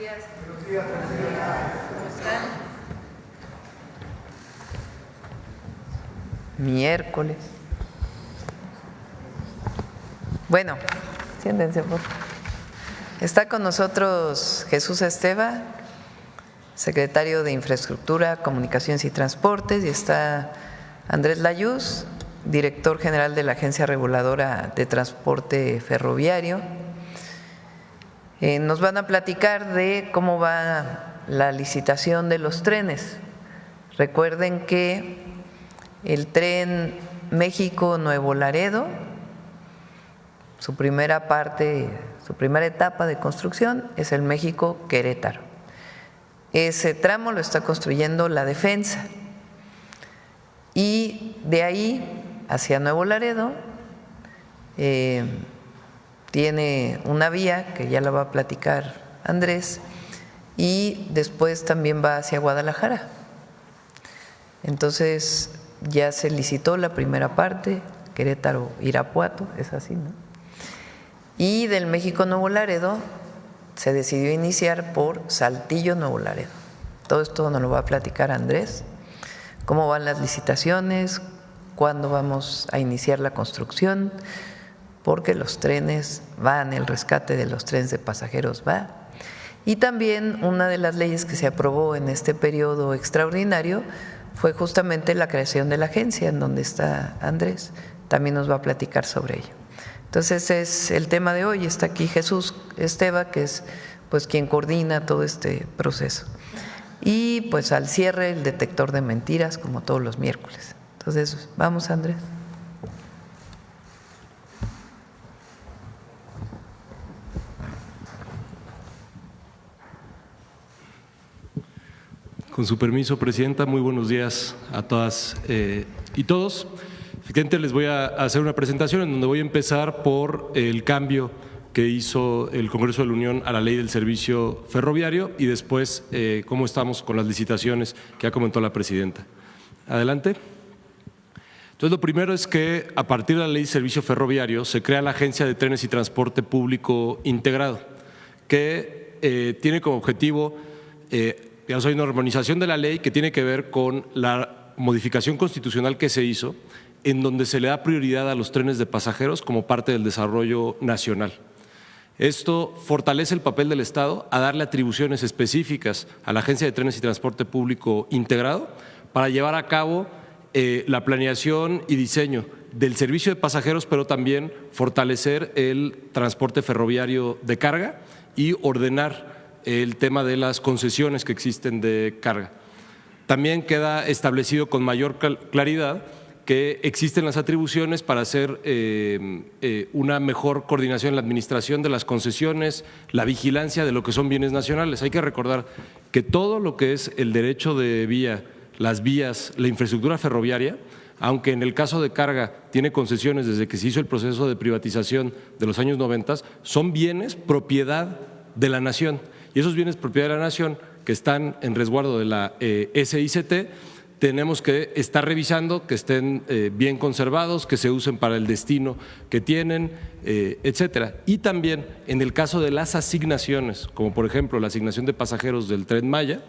días. Buenos días. ¿Cómo están? Miércoles. Bueno, siéntense, por favor. Está con nosotros Jesús Esteva, secretario de Infraestructura, Comunicaciones y Transportes, y está Andrés Layuz, director general de la Agencia Reguladora de Transporte Ferroviario. Nos van a platicar de cómo va la licitación de los trenes. Recuerden que el tren México-Nuevo Laredo, su primera etapa de construcción es el México-Querétaro. Ese tramo lo está construyendo la Defensa y de ahí hacia Nuevo Laredo tiene una vía que ya la va a platicar Andrés y después también va hacia Guadalajara. Entonces ya se licitó la primera parte, Querétaro-Irapuato, es así, ¿no? Y del México-Nuevo Laredo se decidió iniciar por Saltillo-Nuevo Laredo. Todo esto nos lo va a platicar Andrés, cómo van las licitaciones, cuándo vamos a iniciar la construcción, porque los trenes van, el rescate de los trenes de pasajeros va. Y también una de las leyes que se aprobó en este periodo extraordinario fue justamente la creación de la agencia en donde está Andrés. También nos va a platicar sobre ello. Entonces ese es el tema de hoy. Está aquí Jesús Esteva, que es pues quien coordina todo este proceso. Y pues al cierre el detector de mentiras, como todos los miércoles. Entonces vamos, Andrés. Con su permiso, Presidenta, muy buenos días a todas y todos. Efectivamente, les voy a hacer una presentación en donde voy a empezar por el cambio que hizo el Congreso de la Unión a la Ley del Servicio Ferroviario y después cómo estamos con las licitaciones que ha comentado la Presidenta. Adelante. Entonces, lo primero es que a partir de la Ley de Servicio Ferroviario se crea la Agencia de Trenes y Transporte Público Integrado, que tiene como objetivo digamos, hay una armonización de la ley que tiene que ver con la modificación constitucional que se hizo, en donde se le da prioridad a los trenes de pasajeros como parte del desarrollo nacional. Esto fortalece el papel del Estado a darle atribuciones específicas a la Agencia de Trenes y Transporte Público Integrado para llevar a cabo la planeación y diseño del servicio de pasajeros, pero también fortalecer el transporte ferroviario de carga y ordenar el tema de las concesiones que existen de carga. También queda establecido con mayor claridad que existen las atribuciones para hacer una mejor coordinación en la administración de las concesiones, la vigilancia de lo que son bienes nacionales. Hay que recordar que todo lo que es el derecho de vía, las vías, la infraestructura ferroviaria, aunque en el caso de carga tiene concesiones desde que se hizo el proceso de privatización de los años 90, son bienes propiedad de la nación. Y esos bienes propiedad de la nación que están en resguardo de la SICT, tenemos que estar revisando que estén bien conservados, que se usen para el destino que tienen, etcétera. Y también en el caso de las asignaciones, como por ejemplo la asignación de pasajeros del Tren Maya,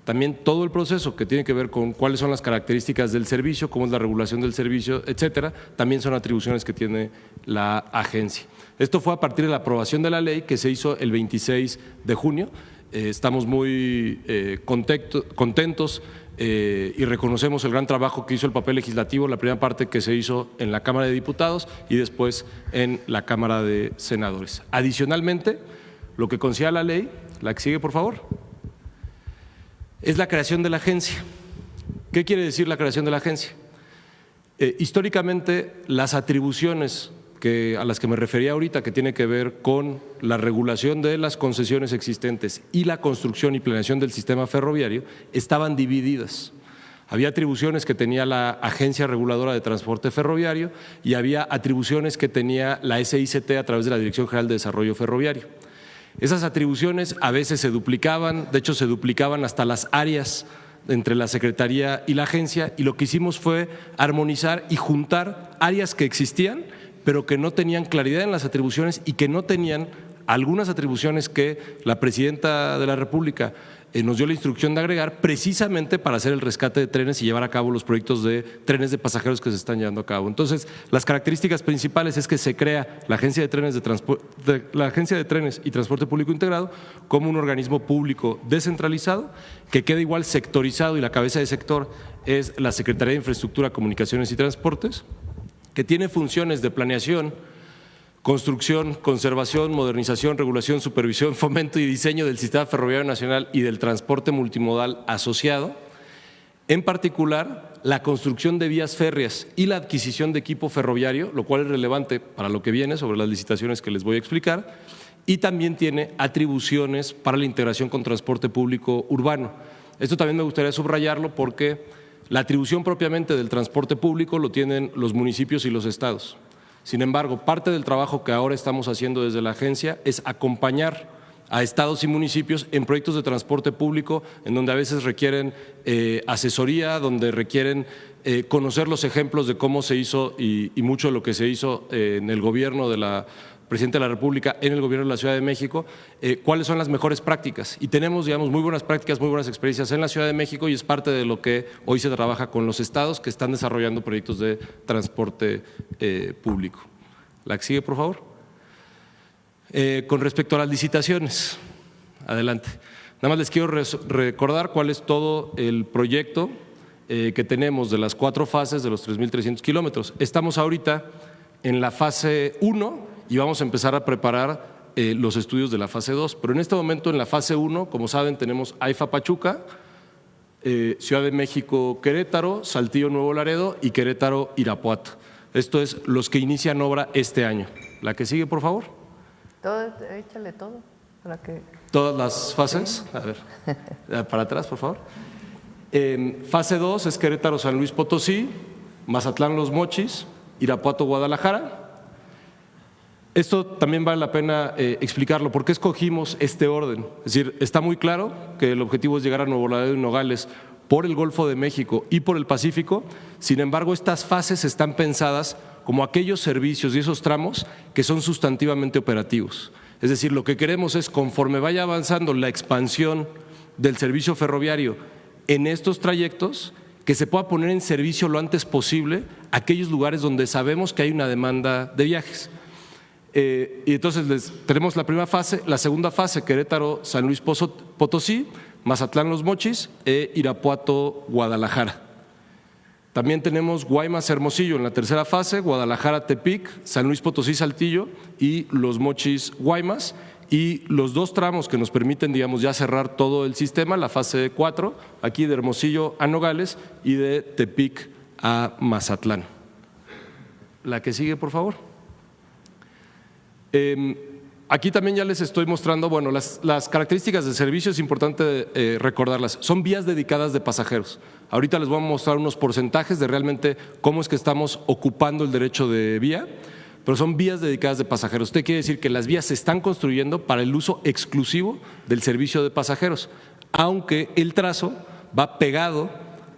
también todo el proceso que tiene que ver con cuáles son las características del servicio, cómo es la regulación del servicio, etcétera, también son atribuciones que tiene la agencia. Esto fue a partir de la aprobación de la ley que se hizo el 26 de junio. Estamos muy contentos y reconocemos el gran trabajo que hizo el papel legislativo, la primera parte que se hizo en la Cámara de Diputados y después en la Cámara de Senadores. Adicionalmente, lo que considera la ley, la que sigue por favor, es la creación de la agencia. ¿Qué quiere decir la creación de la agencia? Históricamente, las atribuciones a las que me refería ahorita, que tiene que ver con la regulación de las concesiones existentes y la construcción y planeación del sistema ferroviario, estaban divididas. Había atribuciones que tenía la Agencia Reguladora de Transporte Ferroviario y había atribuciones que tenía la SICT a través de la Dirección General de Desarrollo Ferroviario. Esas atribuciones a veces se duplicaban, de hecho se duplicaban hasta las áreas entre la Secretaría y la agencia, y lo que hicimos fue armonizar y juntar áreas que existían pero que no tenían claridad en las atribuciones y que no tenían algunas atribuciones que la Presidenta de la República nos dio la instrucción de agregar precisamente para hacer el rescate de trenes y llevar a cabo los proyectos de trenes de pasajeros que se están llevando a cabo. Entonces, las características principales es que se crea la Agencia de Trenes, y Transporte Público Integrado como un organismo público descentralizado que queda igual sectorizado, y la cabeza de sector es la Secretaría de Infraestructura, Comunicaciones y Transportes, que tiene funciones de planeación, construcción, conservación, modernización, regulación, supervisión, fomento y diseño del sistema ferroviario nacional y del transporte multimodal asociado, en particular la construcción de vías férreas y la adquisición de equipo ferroviario, lo cual es relevante para lo que viene sobre las licitaciones que les voy a explicar, y también tiene atribuciones para la integración con transporte público urbano. Esto también me gustaría subrayarlo porque la atribución propiamente del transporte público lo tienen los municipios y los estados. Sin embargo, parte del trabajo que ahora estamos haciendo desde la agencia es acompañar a estados y municipios en proyectos de transporte público en donde a veces requieren asesoría, donde requieren conocer los ejemplos de cómo se hizo y mucho de lo que se hizo en el gobierno de la Presidenta de la República, en el gobierno de la Ciudad de México, cuáles son las mejores prácticas. Y tenemos, digamos, muy buenas prácticas, muy buenas experiencias en la Ciudad de México y es parte de lo que hoy se trabaja con los estados que están desarrollando proyectos de transporte público. La que sigue, por favor. Con respecto a las licitaciones, adelante. Nada más les quiero recordar cuál es todo el proyecto que tenemos de las 4 fases de los 3.300 kilómetros. Estamos ahorita en la fase 1 y vamos a empezar a preparar los estudios de la fase 2. Pero en este momento en la fase 1, como saben, tenemos AIFA Pachuca, Ciudad de México Querétaro, Saltillo Nuevo Laredo y Querétaro Irapuato. Esto es los que inician obra este año. La que sigue, por favor. Échale todo. Para que… ¿Todas las fases? A ver, para atrás, por favor. Fase 2 es Querétaro San Luis Potosí, Mazatlán Los Mochis, Irapuato Guadalajara. Esto también vale la pena explicarlo. ¿Por qué escogimos este orden? Es decir, está muy claro que el objetivo es llegar a Nuevo Laredo y Nogales por el Golfo de México y por el Pacífico. Sin embargo, estas fases están pensadas como aquellos servicios y esos tramos que son sustantivamente operativos. Es decir, lo que queremos es, conforme vaya avanzando la expansión del servicio ferroviario en estos trayectos, que se pueda poner en servicio lo antes posible aquellos lugares donde sabemos que hay una demanda de viajes. Y entonces tenemos la primera fase, la segunda fase, Querétaro, San Luis Potosí, Mazatlán Los Mochis e Irapuato Guadalajara. También tenemos Guaymas Hermosillo en la tercera fase, Guadalajara Tepic, San Luis Potosí Saltillo y Los Mochis Guaymas. Y los 2 tramos que nos permiten, digamos, ya cerrar todo el sistema, la fase 4, aquí de Hermosillo a Nogales y de Tepic a Mazatlán. La que sigue, por favor. Aquí también ya les estoy mostrando, bueno, las características del servicio, es importante recordarlas. Son vías dedicadas de pasajeros. Ahorita les voy a mostrar unos porcentajes de realmente cómo es que estamos ocupando el derecho de vía, pero son vías dedicadas de pasajeros. Usted quiere decir que las vías se están construyendo para el uso exclusivo del servicio de pasajeros, aunque el trazo va pegado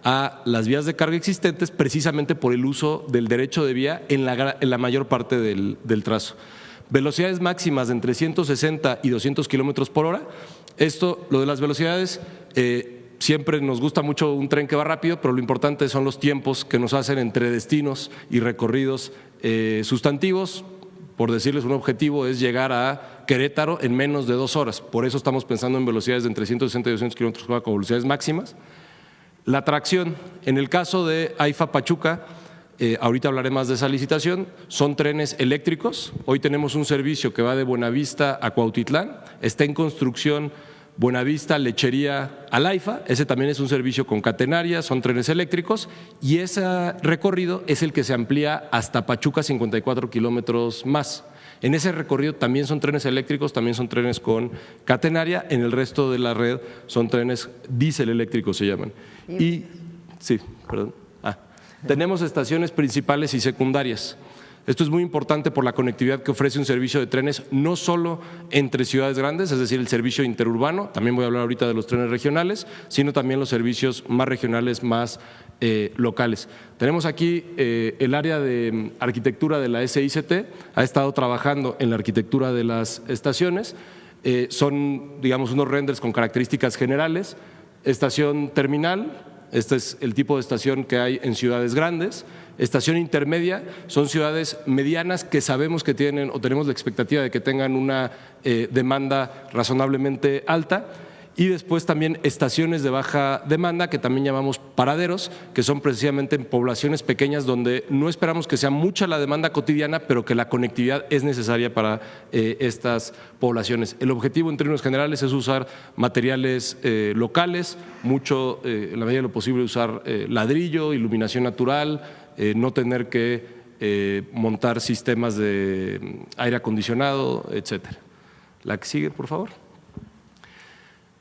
a las vías de carga existentes precisamente por el uso del derecho de vía en la mayor parte del trazo. Velocidades máximas de entre 160 y 200 kilómetros por hora. Esto, lo de las velocidades, siempre nos gusta mucho un tren que va rápido, pero lo importante son los tiempos que nos hacen entre destinos y recorridos sustantivos. Por decirles un objetivo, es llegar a Querétaro en menos de 2 horas. Por eso estamos pensando en velocidades de entre 160 y 200 kilómetros por hora como velocidades máximas. La tracción, en el caso de AIFA Pachuca, ahorita hablaré más de esa licitación, son trenes eléctricos. Hoy tenemos un servicio que va de Buenavista a Cuautitlán, está en construcción Buenavista, Lechería a Laifa, ese también es un servicio con catenaria, son trenes eléctricos y ese recorrido es el que se amplía hasta Pachuca 54 kilómetros más. En ese recorrido también son trenes eléctricos, también son trenes con catenaria, en el resto de la red son trenes diésel eléctricos se llaman. Y, sí, perdón. Tenemos estaciones principales y secundarias. Esto es muy importante por la conectividad que ofrece un servicio de trenes, no solo entre ciudades grandes, es decir, el servicio interurbano, también voy a hablar ahorita de los trenes regionales, sino también los servicios más regionales, más locales. Tenemos aquí el área de arquitectura de la SICT, ha estado trabajando en la arquitectura de las estaciones, son, digamos, unos renders con características generales. Estación terminal, este es el tipo de estación que hay en ciudades grandes. Estación intermedia son ciudades medianas que sabemos que tienen o tenemos la expectativa de que tengan una demanda razonablemente alta. Y después también estaciones de baja demanda, que también llamamos paraderos, que son precisamente en poblaciones pequeñas donde no esperamos que sea mucha la demanda cotidiana, pero que la conectividad es necesaria para estas poblaciones. El objetivo en términos generales es usar materiales locales, mucho, en la medida de lo posible usar ladrillo, iluminación natural, no tener que montar sistemas de aire acondicionado, etcétera. La que sigue, por favor.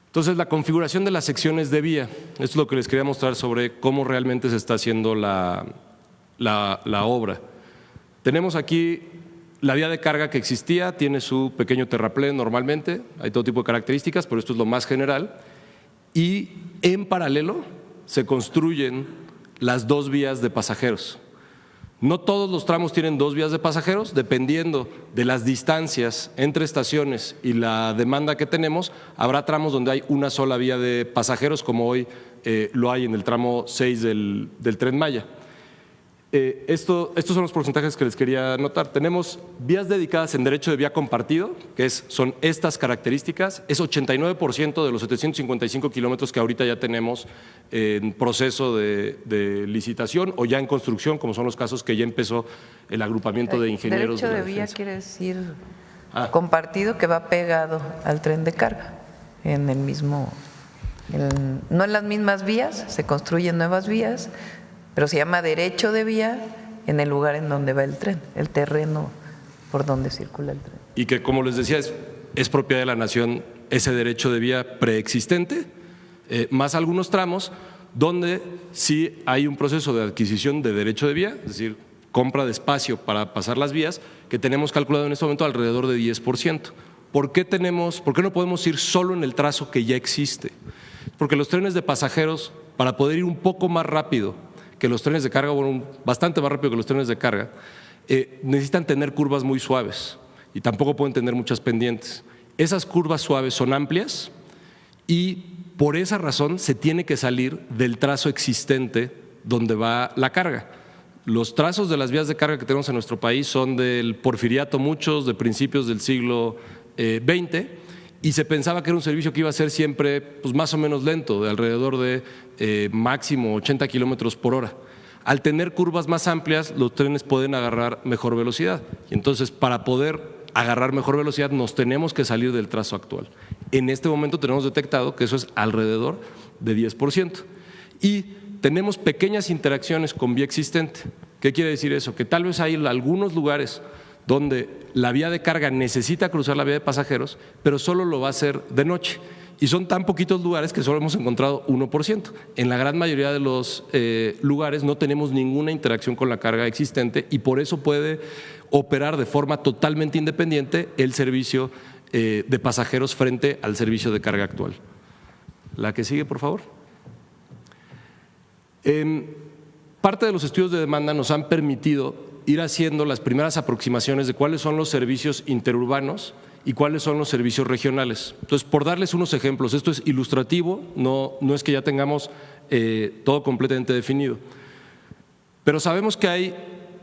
Entonces, la configuración de las secciones de vía, esto es lo que les quería mostrar sobre cómo realmente se está haciendo la obra. Tenemos aquí la vía de carga que existía, tiene su pequeño terraplén normalmente, hay todo tipo de características, pero esto es lo más general. Y en paralelo se construyen las dos vías de pasajeros. No todos los tramos tienen dos vías de pasajeros, dependiendo de las distancias entre estaciones y la demanda que tenemos, habrá tramos donde hay una sola vía de pasajeros, como hoy lo hay en el tramo 6 del Tren Maya. Estos son los porcentajes que les quería anotar. Tenemos vías dedicadas en derecho de vía compartido, que son estas características, es 89% de los 755 kilómetros que ahorita ya tenemos en proceso de licitación o ya en construcción, como son los casos que ya empezó el agrupamiento de ingenieros. Derecho de vía quiere decir compartido, que va pegado al tren de carga, en el mismo, no en las mismas vías, se construyen nuevas vías, pero se llama derecho de vía en el lugar en donde va el tren, el terreno por donde circula el tren. Y que, como les decía, es propiedad de la nación ese derecho de vía preexistente, más algunos tramos donde sí hay un proceso de adquisición de derecho de vía, es decir, compra de espacio para pasar las vías, que tenemos calculado en este momento alrededor de 10%. ¿Por qué no podemos ir solo en el trazo que ya existe? Porque los trenes de pasajeros, para poder ir un poco más rápido que los trenes de carga, bueno, bastante más rápido que los trenes de carga, necesitan tener curvas muy suaves y tampoco pueden tener muchas pendientes. Esas curvas suaves son amplias y por esa razón se tiene que salir del trazo existente donde va la carga. Los trazos de las vías de carga que tenemos en nuestro país son del porfiriato, muchos de principios del siglo XX, y se pensaba que era un servicio que iba a ser siempre pues, más o menos lento, de alrededor de máximo 80 kilómetros por hora. Al tener curvas más amplias, los trenes pueden agarrar mejor velocidad. Y entonces, para poder agarrar mejor velocidad, nos tenemos que salir del trazo actual. En este momento tenemos detectado que eso es alrededor de 10%. Y tenemos pequeñas interacciones con vía existente. ¿Qué quiere decir eso? Que tal vez hay algunos lugares donde la vía de carga necesita cruzar la vía de pasajeros, pero solo lo va a hacer de noche. Y son tan poquitos lugares que solo hemos encontrado 1%. En la gran mayoría de los lugares no tenemos ninguna interacción con la carga existente y por eso puede operar de forma totalmente independiente el servicio de pasajeros frente al servicio de carga actual. La que sigue, por favor. Parte de los estudios de demanda nos han permitido ir haciendo las primeras aproximaciones de cuáles son los servicios interurbanos y cuáles son los servicios regionales. Entonces, por darles unos ejemplos, esto es ilustrativo, no es que ya tengamos todo completamente definido, pero sabemos que hay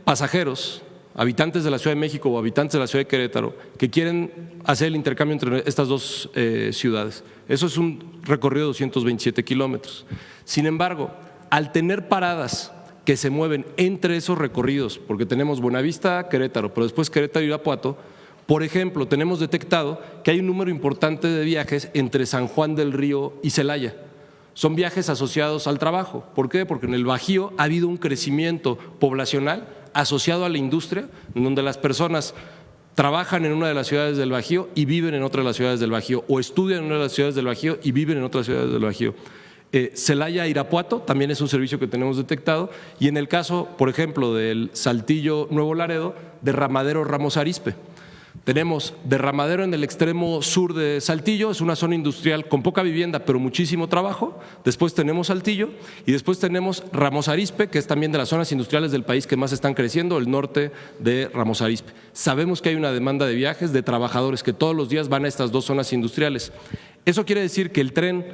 pasajeros, habitantes de la Ciudad de México o habitantes de la Ciudad de Querétaro, que quieren hacer el intercambio entre estas dos ciudades. Eso es un recorrido de 227 kilómetros. Sin embargo, al tener paradas que se mueven entre esos recorridos, porque tenemos Buenavista, Querétaro, pero después Querétaro y Irapuato, por ejemplo, tenemos detectado que hay un número importante de viajes entre San Juan del Río y Celaya. Son viajes asociados al trabajo. ¿Por qué? Porque en el Bajío ha habido un crecimiento poblacional asociado a la industria, en donde las personas trabajan en una de las ciudades del Bajío y viven en otra de las ciudades del Bajío, o estudian en una de las ciudades del Bajío y viven en otras ciudades del Bajío. Celaya Irapuato también es un servicio que tenemos detectado y en el caso, por ejemplo, del Saltillo Nuevo Laredo, Derramadero Ramos Arizpe. Tenemos Derramadero en el extremo sur de Saltillo, es una zona industrial con poca vivienda pero muchísimo trabajo. Después tenemos Saltillo y después tenemos Ramos Arizpe, que es también de las zonas industriales del país que más están creciendo, el norte de Ramos Arizpe. Sabemos que hay una demanda de viajes, de trabajadores que todos los días van a estas dos zonas industriales. Eso quiere decir que el tren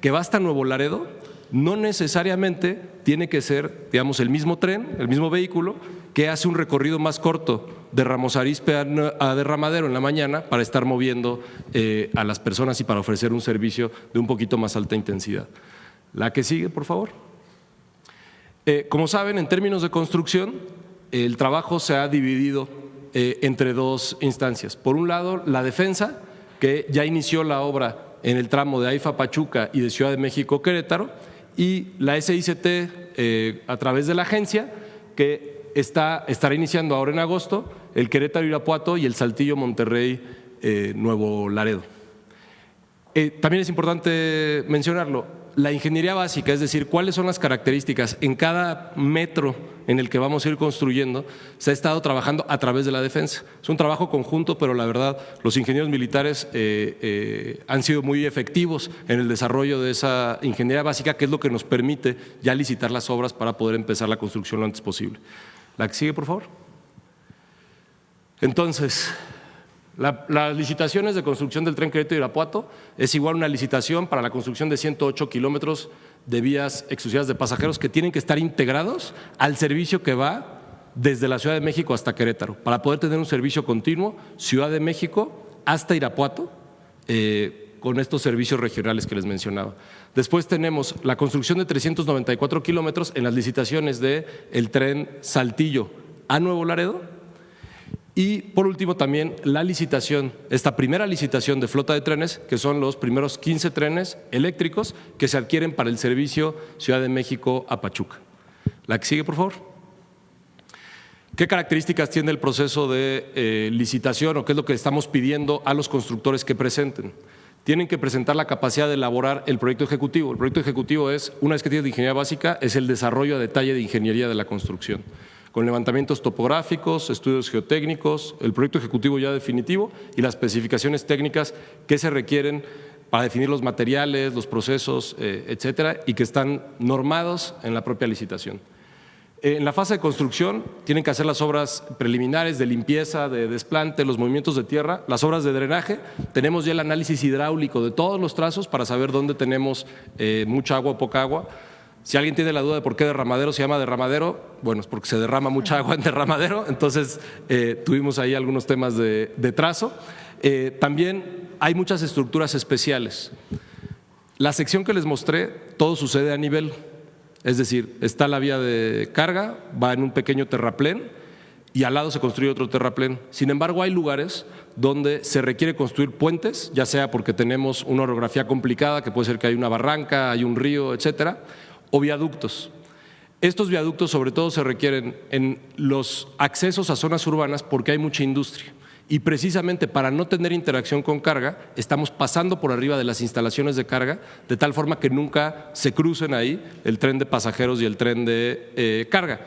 que va hasta Nuevo Laredo no necesariamente tiene que ser, digamos, el mismo tren, el mismo vehículo, que hace un recorrido más corto de Ramos Arizpe a Derramadero en la mañana para estar moviendo a las personas y para ofrecer un servicio de un poquito más alta intensidad. La que sigue, por favor. Como saben, en términos de construcción, el trabajo se ha dividido entre dos instancias. Por un lado, la defensa, que ya inició la obra en el tramo de AIFA Pachuca y de Ciudad de México Querétaro, y la SICT a través de la agencia que estará iniciando ahora en agosto el Querétaro Irapuato y el Saltillo Monterrey Nuevo Laredo. También es importante mencionarlo, la ingeniería básica, es decir, cuáles son las características en cada metro en el que vamos a ir construyendo, se ha estado trabajando a través de la defensa. Es un trabajo conjunto, pero la verdad los ingenieros militares han sido muy efectivos en el desarrollo de esa ingeniería básica, que es lo que nos permite ya licitar las obras para poder empezar la construcción lo antes posible. La que sigue, por favor. Entonces, las licitaciones de construcción del tren Querétaro-Irapuato es igual a una licitación para la construcción de 108 kilómetros de vías exclusivas de pasajeros que tienen que estar integrados al servicio que va desde la Ciudad de México hasta Querétaro, para poder tener un servicio continuo Ciudad de México hasta Irapuato, con estos servicios regionales que les mencionaba. Después tenemos la construcción de 394 kilómetros en las licitaciones del tren Saltillo a Nuevo Laredo. Y por último también la licitación, esta primera licitación de flota de trenes, que son los primeros 15 trenes eléctricos que se adquieren para el servicio Ciudad de México a Pachuca. La que sigue, por favor. ¿Qué características tiene el proceso de licitación o qué es lo que estamos pidiendo a los constructores que presenten? Tienen que presentar la capacidad de elaborar el proyecto ejecutivo. El proyecto ejecutivo es, una vez que tienes de ingeniería básica, es el desarrollo a detalle de ingeniería de la construcción, con levantamientos topográficos, estudios geotécnicos, el proyecto ejecutivo ya definitivo y las especificaciones técnicas que se requieren para definir los materiales, los procesos, etcétera, y que están normados en la propia licitación. En la fase de construcción tienen que hacer las obras preliminares de limpieza, de desplante, los movimientos de tierra, las obras de drenaje. Tenemos ya el análisis hidráulico de todos los trazos para saber dónde tenemos mucha agua o poca agua. Si alguien tiene la duda de por qué Derramadero se llama Derramadero, bueno, es porque se derrama mucha agua en Derramadero, entonces tuvimos ahí algunos temas de trazo. También hay muchas estructuras especiales. La sección que les mostré, todo sucede a nivel, es decir, está la vía de carga, va en un pequeño terraplén y al lado se construye otro terraplén. Sin embargo, hay lugares donde se requiere construir puentes, ya sea porque tenemos una orografía complicada, que puede ser que hay una barranca, hay un río, etcétera, o viaductos. Estos viaductos sobre todo se requieren en los accesos a zonas urbanas porque hay mucha industria y precisamente para no tener interacción con carga estamos pasando por arriba de las instalaciones de carga de tal forma que nunca se crucen ahí el tren de pasajeros y el tren de carga.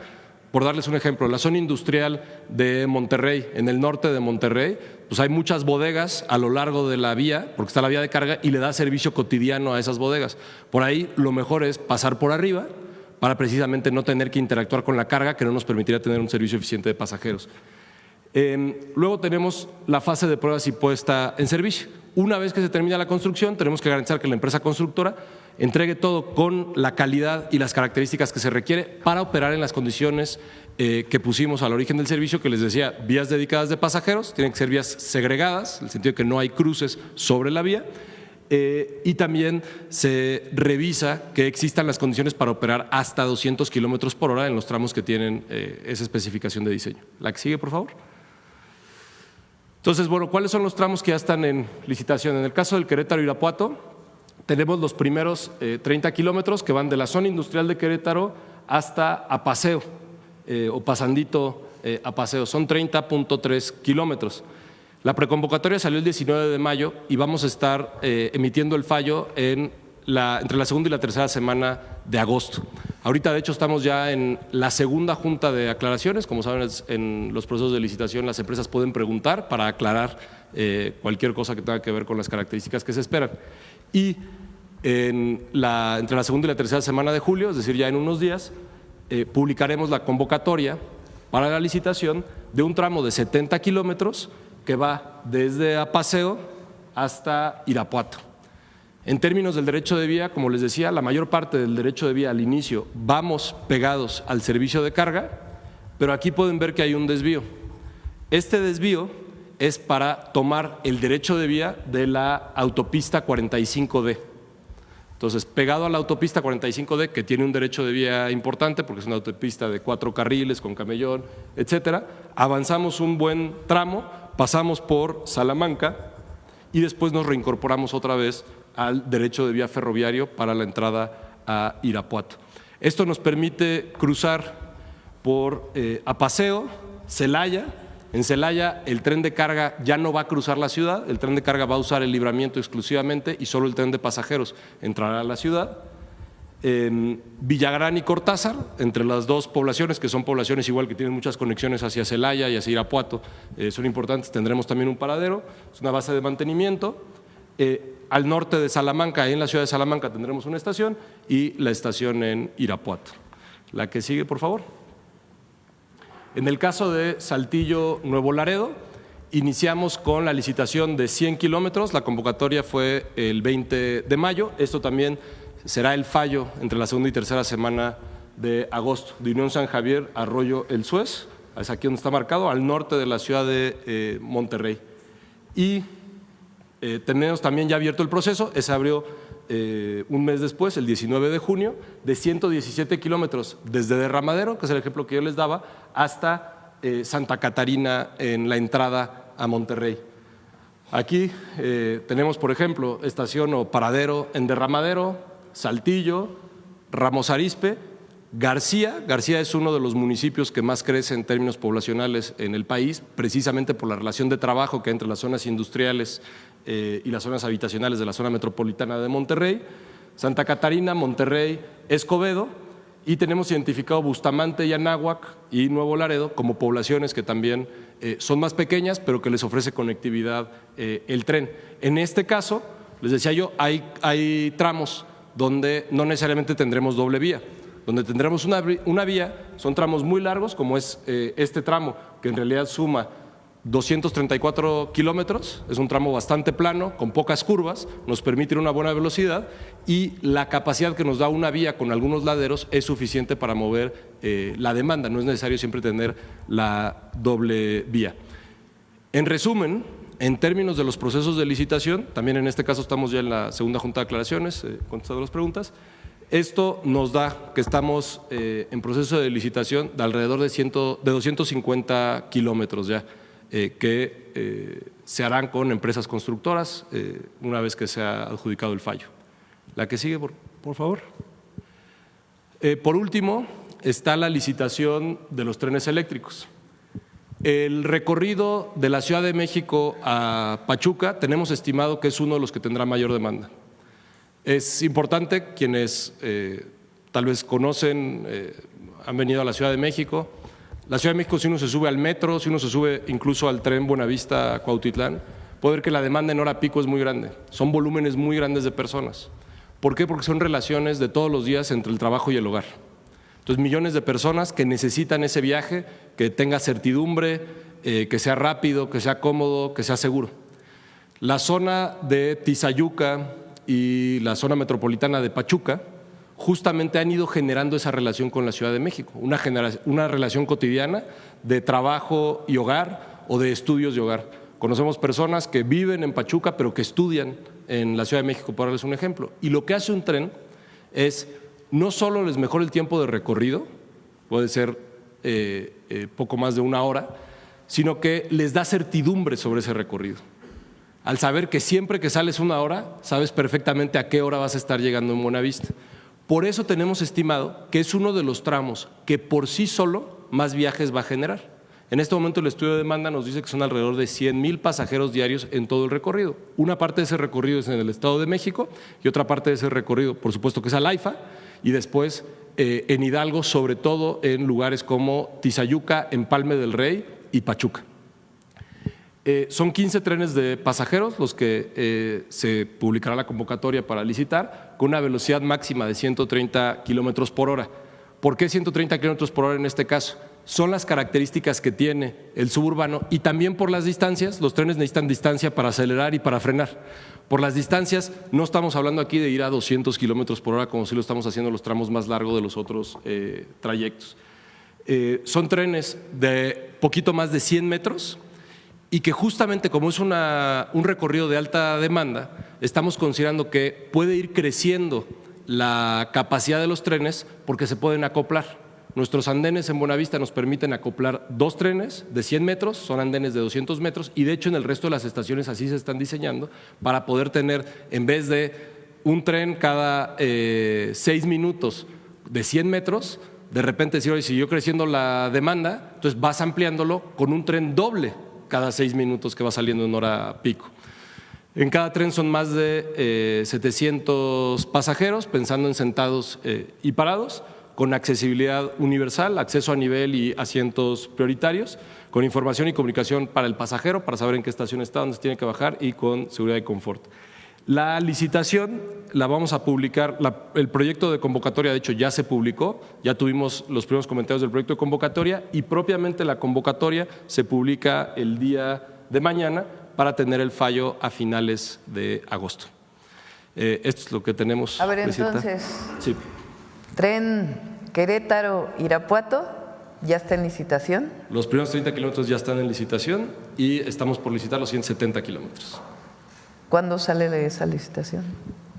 Por darles un ejemplo, la zona industrial de Monterrey, en el norte de Monterrey, pues hay muchas bodegas a lo largo de la vía, porque está la vía de carga y le da servicio cotidiano a esas bodegas. Por ahí lo mejor es pasar por arriba para precisamente no tener que interactuar con la carga que no nos permitiría tener un servicio eficiente de pasajeros. Luego tenemos la fase de pruebas y puesta en servicio. Una vez que se termina la construcción, tenemos que garantizar que la empresa constructora entregue todo con la calidad y las características que se requiere para operar en las condiciones que pusimos al origen del servicio, que les decía, vías dedicadas de pasajeros, tienen que ser vías segregadas, en el sentido de que no hay cruces sobre la vía, y también se revisa que existan las condiciones para operar hasta 200 kilómetros por hora en los tramos que tienen esa especificación de diseño. La que sigue, por favor. Entonces, bueno, ¿cuáles son los tramos que ya están en licitación? En el caso del Querétaro-Irapuato, tenemos los primeros 30 kilómetros que van de la zona industrial de Querétaro hasta Apaseo, o pasandito Apaseo, son 30.3 kilómetros. La preconvocatoria salió el 19 de mayo y vamos a estar emitiendo el fallo entre la segunda y la tercera semana de agosto. Ahorita, de hecho, estamos ya en la segunda junta de aclaraciones. Como saben, en los procesos de licitación las empresas pueden preguntar para aclarar cualquier cosa que tenga que ver con las características que se esperan. Y entre la segunda y la tercera semana de julio, es decir, ya en unos días, publicaremos la convocatoria para la licitación de un tramo de 70 kilómetros que va desde Apaseo hasta Irapuato. En términos del derecho de vía, como les decía, la mayor parte del derecho de vía al inicio vamos pegados al servicio de carga, pero aquí pueden ver que hay un desvío. Este desvío es para tomar el derecho de vía de la autopista 45D. Entonces, pegado a la autopista 45D, que tiene un derecho de vía importante porque es una autopista de 4 carriles con camellón, etcétera, avanzamos un buen tramo, pasamos por Salamanca y después nos reincorporamos otra vez al derecho de vía ferroviario para la entrada a Irapuato. Esto nos permite cruzar por Apaseo, Celaya. En Celaya el tren de carga ya no va a cruzar la ciudad, el tren de carga va a usar el libramiento exclusivamente y solo el tren de pasajeros entrará a la ciudad. En Villagrán y Cortázar, entre las dos poblaciones, que son poblaciones igual que tienen muchas conexiones hacia Celaya y hacia Irapuato, son importantes, tendremos también un paradero, es una base de mantenimiento. Al norte de Salamanca, en la ciudad de Salamanca, tendremos una estación y la estación en Irapuato. La que sigue, por favor. En el caso de Saltillo Nuevo Laredo, iniciamos con la licitación de 100 kilómetros, la convocatoria fue el 20 de mayo, esto también será el fallo entre la segunda y tercera semana de agosto, de Unión San Javier, Arroyo El Suez, es aquí donde está marcado, al norte de la ciudad de Monterrey. Y tenemos también ya abierto el proceso, se abrió un mes después, el 19 de junio, de 117 kilómetros desde Derramadero, que es el ejemplo que yo les daba, hasta Santa Catarina en la entrada a Monterrey. Aquí tenemos, por ejemplo, estación o paradero en Derramadero, Saltillo, Ramos Arizpe, García. García es uno de los municipios que más crece en términos poblacionales en el país, precisamente por la relación de trabajo que hay entre las zonas industriales y las zonas habitacionales de la zona metropolitana de Monterrey, Santa Catarina, Monterrey, Escobedo, y tenemos identificado Bustamante y Anáhuac y Nuevo Laredo como poblaciones que también son más pequeñas, pero que les ofrece conectividad el tren. En este caso, les decía yo, hay tramos donde no necesariamente tendremos doble vía. Donde tendremos una vía, son tramos muy largos, como es este tramo, que en realidad suma 234 kilómetros, es un tramo bastante plano, con pocas curvas, nos permite una buena velocidad y la capacidad que nos da una vía con algunos laderos es suficiente para mover la demanda, no es necesario siempre tener la doble vía. En resumen, en términos de los procesos de licitación, también en este caso estamos ya en la segunda junta de aclaraciones, contestando las preguntas. Esto nos da que estamos en proceso de licitación de alrededor de 250 kilómetros ya, que se harán con empresas constructoras una vez que se ha adjudicado el fallo. La que sigue, por favor. Por último, está la licitación de los trenes eléctricos. El recorrido de la Ciudad de México a Pachuca tenemos estimado que es uno de los que tendrá mayor demanda. Es importante, quienes tal vez conocen, han venido a la Ciudad de México. La Ciudad de México, si uno se sube al metro, si uno se sube incluso al tren Buenavista a Cuautitlán, puede ver que la demanda en hora pico es muy grande. Son volúmenes muy grandes de personas. ¿Por qué? Porque son relaciones de todos los días entre el trabajo y el hogar. Entonces, millones de personas que necesitan ese viaje, que tenga certidumbre, que sea rápido, que sea cómodo, que sea seguro. La zona de Tizayuca y la zona metropolitana de Pachuca justamente han ido generando esa relación con la Ciudad de México, una relación cotidiana de trabajo y hogar o de estudios y hogar. Conocemos personas que viven en Pachuca pero que estudian en la Ciudad de México, por darles un ejemplo. Y lo que hace un tren es no solo les mejora el tiempo de recorrido, puede ser poco más de una hora, sino que les da certidumbre sobre ese recorrido. Al saber que siempre que sales una hora, sabes perfectamente a qué hora vas a estar llegando en Buenavista. Por eso tenemos estimado que es uno de los tramos que por sí solo más viajes va a generar. En este momento el estudio de demanda nos dice que son alrededor de 100,000 pasajeros diarios en todo el recorrido. Una parte de ese recorrido es en el Estado de México y otra parte de ese recorrido, por supuesto, que es al AIFA y después en Hidalgo, sobre todo en lugares como Tizayuca, Empalme del Rey y Pachuca. Son 15 trenes de pasajeros los que se publicará la convocatoria para licitar, con una velocidad máxima de 130 kilómetros por hora. ¿Por qué 130 kilómetros por hora en este caso? Son las características que tiene el suburbano y también por las distancias. Los trenes necesitan distancia para acelerar y para frenar. Por las distancias, no estamos hablando aquí de ir a 200 kilómetros por hora como si lo estamos haciendo en los tramos más largos de los otros trayectos. Son trenes de poquito más de 100 metros y que justamente como es un recorrido de alta demanda, estamos considerando que puede ir creciendo la capacidad de los trenes porque se pueden acoplar. Nuestros andenes en Buenavista nos permiten acoplar 2 trenes de 100 metros, son andenes de 200 metros y de hecho en el resto de las estaciones así se están diseñando para poder tener, en vez de un tren cada 6 minutos de 100 metros, de repente decir, oye, siguió creciendo la demanda, entonces vas ampliándolo con un tren doble cada 6 minutos que va saliendo en hora pico. En cada tren son más de 700 pasajeros, pensando en sentados y parados, con accesibilidad universal, acceso a nivel y asientos prioritarios, con información y comunicación para el pasajero, para saber en qué estación está, dónde se tiene que bajar y con seguridad y confort. La licitación la vamos a publicar, el proyecto de convocatoria de hecho ya se publicó, ya tuvimos los primeros comentarios del proyecto de convocatoria y propiamente la convocatoria se publica el día de mañana para tener el fallo a finales de agosto. Esto es lo que tenemos. A ver, entonces, sí. Tren Querétaro-Irapuato ya está en licitación. Los primeros 30 kilómetros ya están en licitación y estamos por licitar los 170 kilómetros. ¿Cuándo sale esa licitación?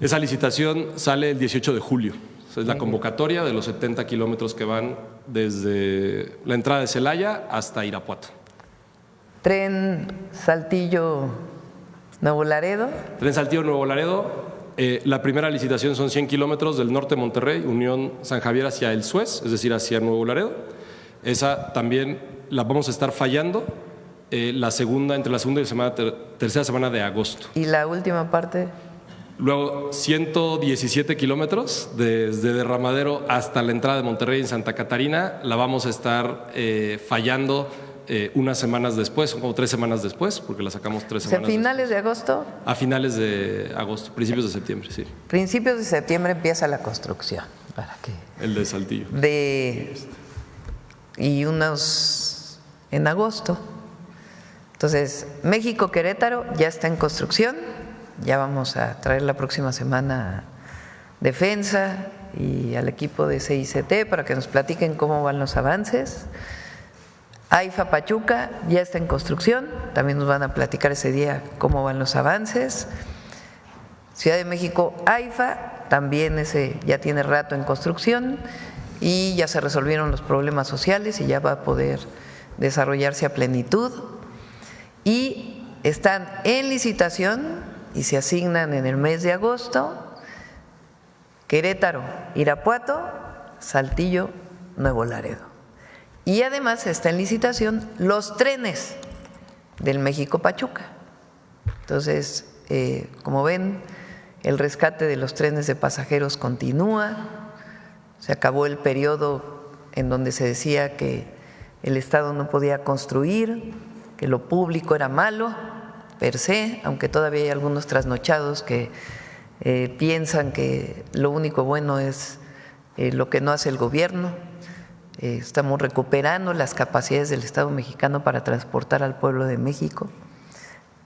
Esa licitación sale el 18 de julio. Es la convocatoria de los 70 kilómetros que van desde la entrada de Celaya hasta Irapuato. Tren Saltillo-Nuevo Laredo. Tren Saltillo-Nuevo Laredo. La primera licitación son 100 kilómetros del norte de Monterrey, Unión San Javier hacia el Suez, es decir, hacia Nuevo Laredo. Esa también la vamos a estar fallando entre la segunda y tercera semana de agosto. ¿Y la última parte? Luego 117 kilómetros desde Derramadero hasta la entrada de Monterrey en Santa Catarina, la vamos a estar fallando unas semanas después, son como 3 semanas después, porque la sacamos 3 semanas. ¿A finales de agosto? A finales de agosto, principios de septiembre, sí. Principios de septiembre empieza la construcción. ¿Para qué? El de Saltillo. Y unos en agosto. Entonces, México-Querétaro ya está en construcción. Ya vamos a traer la próxima semana a Defensa y al equipo de CICT para que nos platiquen cómo van los avances. AIFA Pachuca ya está en construcción, también nos van a platicar ese día cómo van los avances. Ciudad de México, AIFA, también ese ya tiene rato en construcción y ya se resolvieron los problemas sociales y ya va a poder desarrollarse a plenitud. Y están en licitación y se asignan en el mes de agosto Querétaro, Irapuato, Saltillo, Nuevo Laredo. Y además está en licitación los trenes del México-Pachuca. Entonces, como ven, el rescate de los trenes de pasajeros continúa. Se acabó el periodo en donde se decía que el Estado no podía construir, que lo público era malo per se, aunque todavía hay algunos trasnochados que piensan que lo único bueno es lo que no hace el gobierno. Estamos recuperando las capacidades del Estado mexicano para transportar al pueblo de México,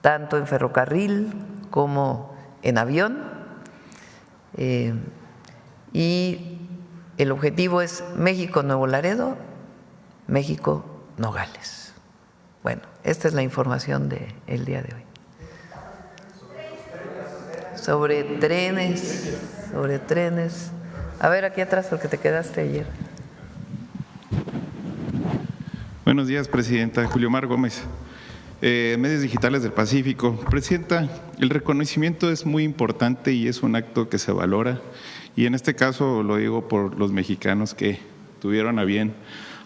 tanto en ferrocarril como en avión. Y el objetivo es México-Nuevo Laredo, México-Nogales. Bueno, esta es la información del día de hoy. Sobre trenes. A ver, aquí atrás, porque te quedaste ayer. Buenos días, Presidenta. Julio Mar Gómez, Medios Digitales del Pacífico. Presidenta, el reconocimiento es muy importante y es un acto que se valora. Y en este caso lo digo por los mexicanos que tuvieron a bien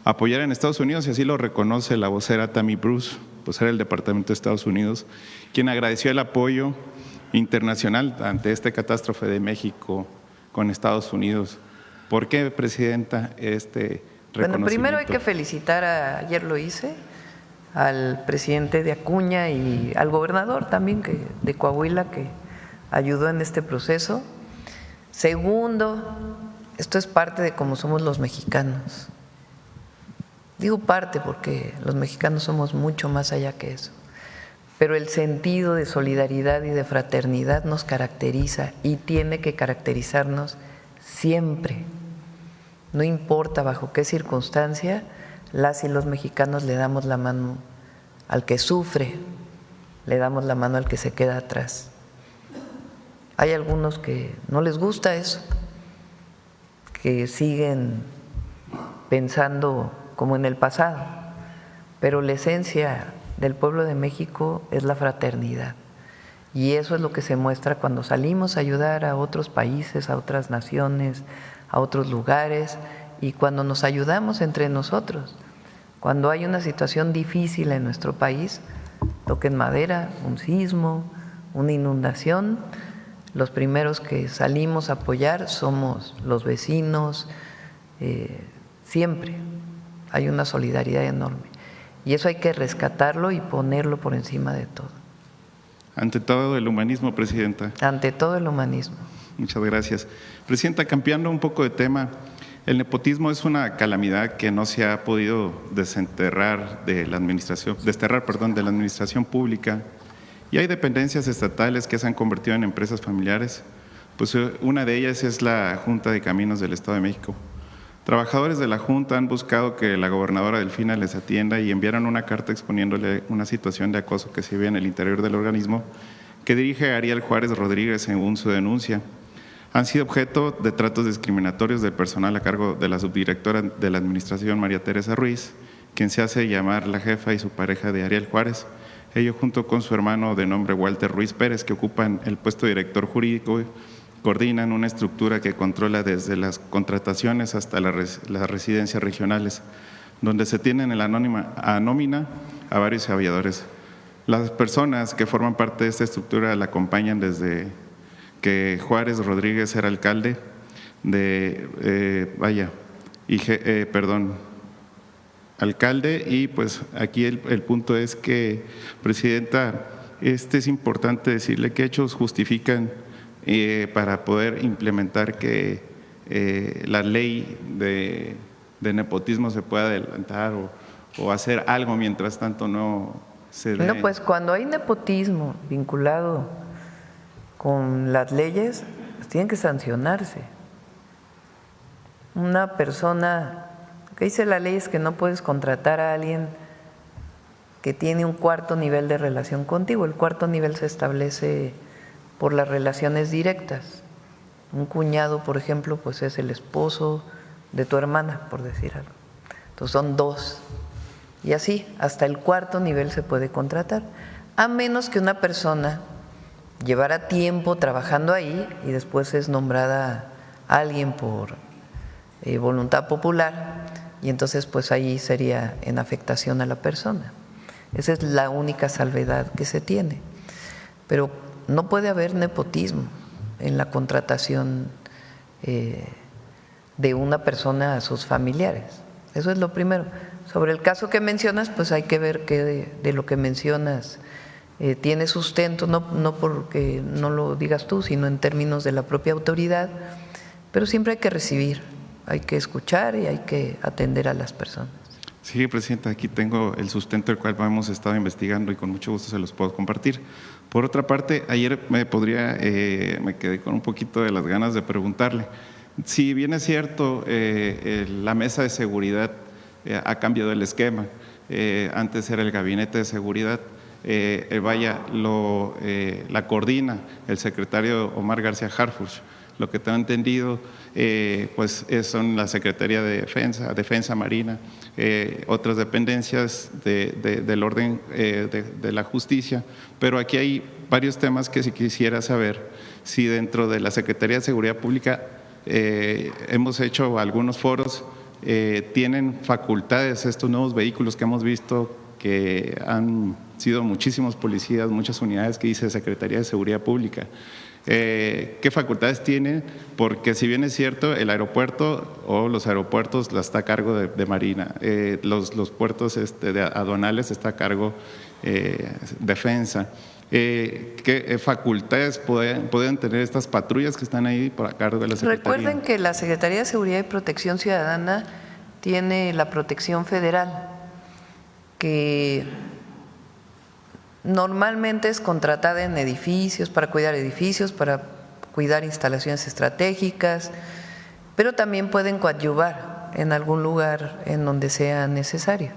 apoyar en Estados Unidos, y así lo reconoce la vocera Tammy Bruce, vocera del Departamento de Estados Unidos, quien agradeció el apoyo internacional ante esta catástrofe de México con Estados Unidos. ¿Por qué, Presidenta, este reconocimiento? Bueno, primero hay que felicitar, ayer lo hice, al presidente de Acuña y al gobernador también de Coahuila, que ayudó en este proceso. Segundo, esto es parte de cómo somos los mexicanos. Digo parte porque los mexicanos somos mucho más allá que eso. Pero el sentido de solidaridad y de fraternidad nos caracteriza y tiene que caracterizarnos siempre. No importa bajo qué circunstancia, las y los mexicanos le damos la mano al que sufre, le damos la mano al que se queda atrás. Hay algunos que no les gusta eso, que siguen pensando como en el pasado, pero la esencia del pueblo de México es la fraternidad. Y eso es lo que se muestra cuando salimos a ayudar a otros países, a otras naciones, a otros lugares, y cuando nos ayudamos entre nosotros. Cuando hay una situación difícil en nuestro país, toquen madera, un sismo, una inundación, los primeros que salimos a apoyar somos los vecinos, siempre hay una solidaridad enorme. Y eso hay que rescatarlo y ponerlo por encima de todo. Ante todo el humanismo, Presidenta. Ante todo el humanismo. Muchas gracias. Presidenta, cambiando un poco de tema, el nepotismo es una calamidad que no se ha podido desterrar de la administración pública, y hay dependencias estatales que se han convertido en empresas familiares. Pues una de ellas es la Junta de Caminos del Estado de México. Trabajadores de la Junta han buscado que la gobernadora Delfina les atienda y enviaron una carta exponiéndole una situación de acoso que se vive en el interior del organismo, que dirige Ariel Juárez Rodríguez según su denuncia. Han sido objeto de tratos discriminatorios del personal a cargo de la subdirectora de la administración, María Teresa Ruiz, quien se hace llamar la jefa, y su pareja de Ariel Juárez, ello junto con su hermano de nombre Walter Ruiz Pérez, que ocupan el puesto de director jurídico, coordinan una estructura que controla desde las contrataciones hasta las residencias regionales, donde se tienen en la nómina a varios aviadores. Las personas que forman parte de esta estructura la acompañan desde que Juárez Rodríguez era alcalde alcalde, y pues aquí el punto es que, Presidenta, es importante decirle qué hechos justifican para poder implementar que la ley de nepotismo se pueda adelantar o hacer algo mientras tanto no se dé. No, pues cuando hay nepotismo vinculado con las leyes, pues tienen que sancionarse. Una persona, lo que dice la ley es que no puedes contratar a alguien que tiene un cuarto nivel de relación contigo. El cuarto nivel se establece por las relaciones directas. Un cuñado, por ejemplo, pues es el esposo de tu hermana, por decir algo. Entonces son dos. Y así, hasta el cuarto nivel se puede contratar, a menos que una persona llevara tiempo trabajando ahí y después es nombrada alguien por voluntad popular, y entonces pues ahí sería en afectación a la persona. Esa es la única salvedad que se tiene. Pero no puede haber nepotismo en la contratación de una persona a sus familiares. Eso es lo primero. Sobre el caso que mencionas, pues hay que ver que de lo que mencionas tiene sustento, no porque no lo digas tú, sino en términos de la propia autoridad, pero siempre hay que recibir, hay que escuchar y hay que atender a las personas. Sí, Presidenta, aquí tengo el sustento del cual hemos estado investigando y con mucho gusto se los puedo compartir. Por otra parte, ayer me quedé con un poquito de las ganas de preguntarle, si bien es cierto, la mesa de seguridad ha cambiado el esquema, antes era el gabinete de seguridad, la coordina el secretario Omar García Harfuch. Lo que tengo entendido, pues son la Secretaría de Defensa Marina, otras dependencias del orden de la justicia, pero aquí hay varios temas que si quisiera saber si dentro de la Secretaría de Seguridad Pública hemos hecho algunos foros, tienen facultades estos nuevos vehículos que hemos visto que han sido muchísimos policías, muchas unidades que dice Secretaría de Seguridad Pública. ¿Qué facultades tienen? Porque si bien es cierto, el aeropuerto o los aeropuertos está a cargo de Marina, los puertos aduanales está a cargo Defensa. ¿Qué facultades pueden tener estas patrullas que están ahí por a cargo de la Secretaría? Recuerden que la Secretaría de Seguridad y Protección Ciudadana tiene la protección federal, que normalmente es contratada en edificios, para cuidar instalaciones estratégicas, pero también pueden coadyuvar en algún lugar en donde sea necesario.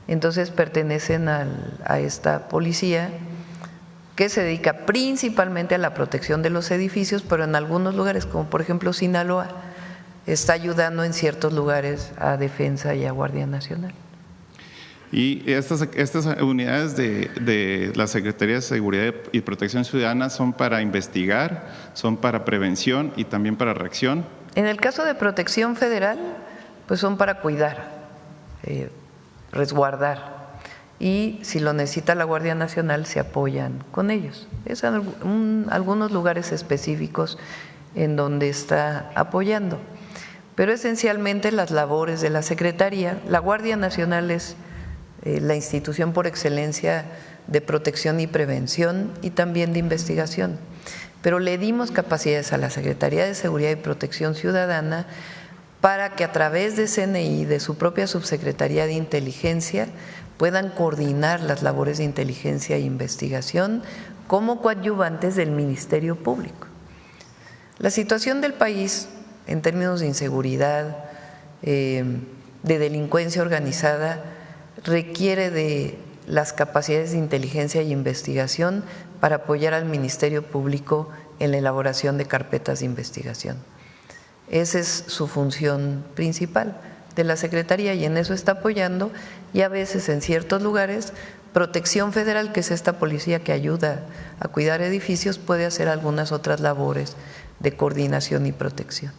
Entonces pertenecen a esta policía que se dedica principalmente a la protección de los edificios, pero en algunos lugares, como por ejemplo Sinaloa, está ayudando en ciertos lugares a Defensa y a Guardia Nacional. Y estas unidades de la Secretaría de Seguridad y Protección Ciudadana son para investigar, son para prevención y también para reacción. En el caso de protección federal, pues son para cuidar, resguardar. Y si lo necesita la Guardia Nacional, se apoyan con ellos. Es algunos lugares específicos en donde está apoyando. Pero esencialmente las labores de la Secretaría, la Guardia Nacional es la institución por excelencia de protección y prevención y también de investigación. Pero le dimos capacidades a la Secretaría de Seguridad y Protección Ciudadana para que a través de CNI, de su propia Subsecretaría de Inteligencia, puedan coordinar las labores de inteligencia e investigación como coadyuvantes del Ministerio Público. La situación del país en términos de inseguridad, de delincuencia organizada, requiere de las capacidades de inteligencia y investigación para apoyar al Ministerio Público en la elaboración de carpetas de investigación. Esa es su función principal de la Secretaría y en eso está apoyando, y a veces en ciertos lugares Protección Federal, que es esta policía que ayuda a cuidar edificios, puede hacer algunas otras labores de coordinación y protección.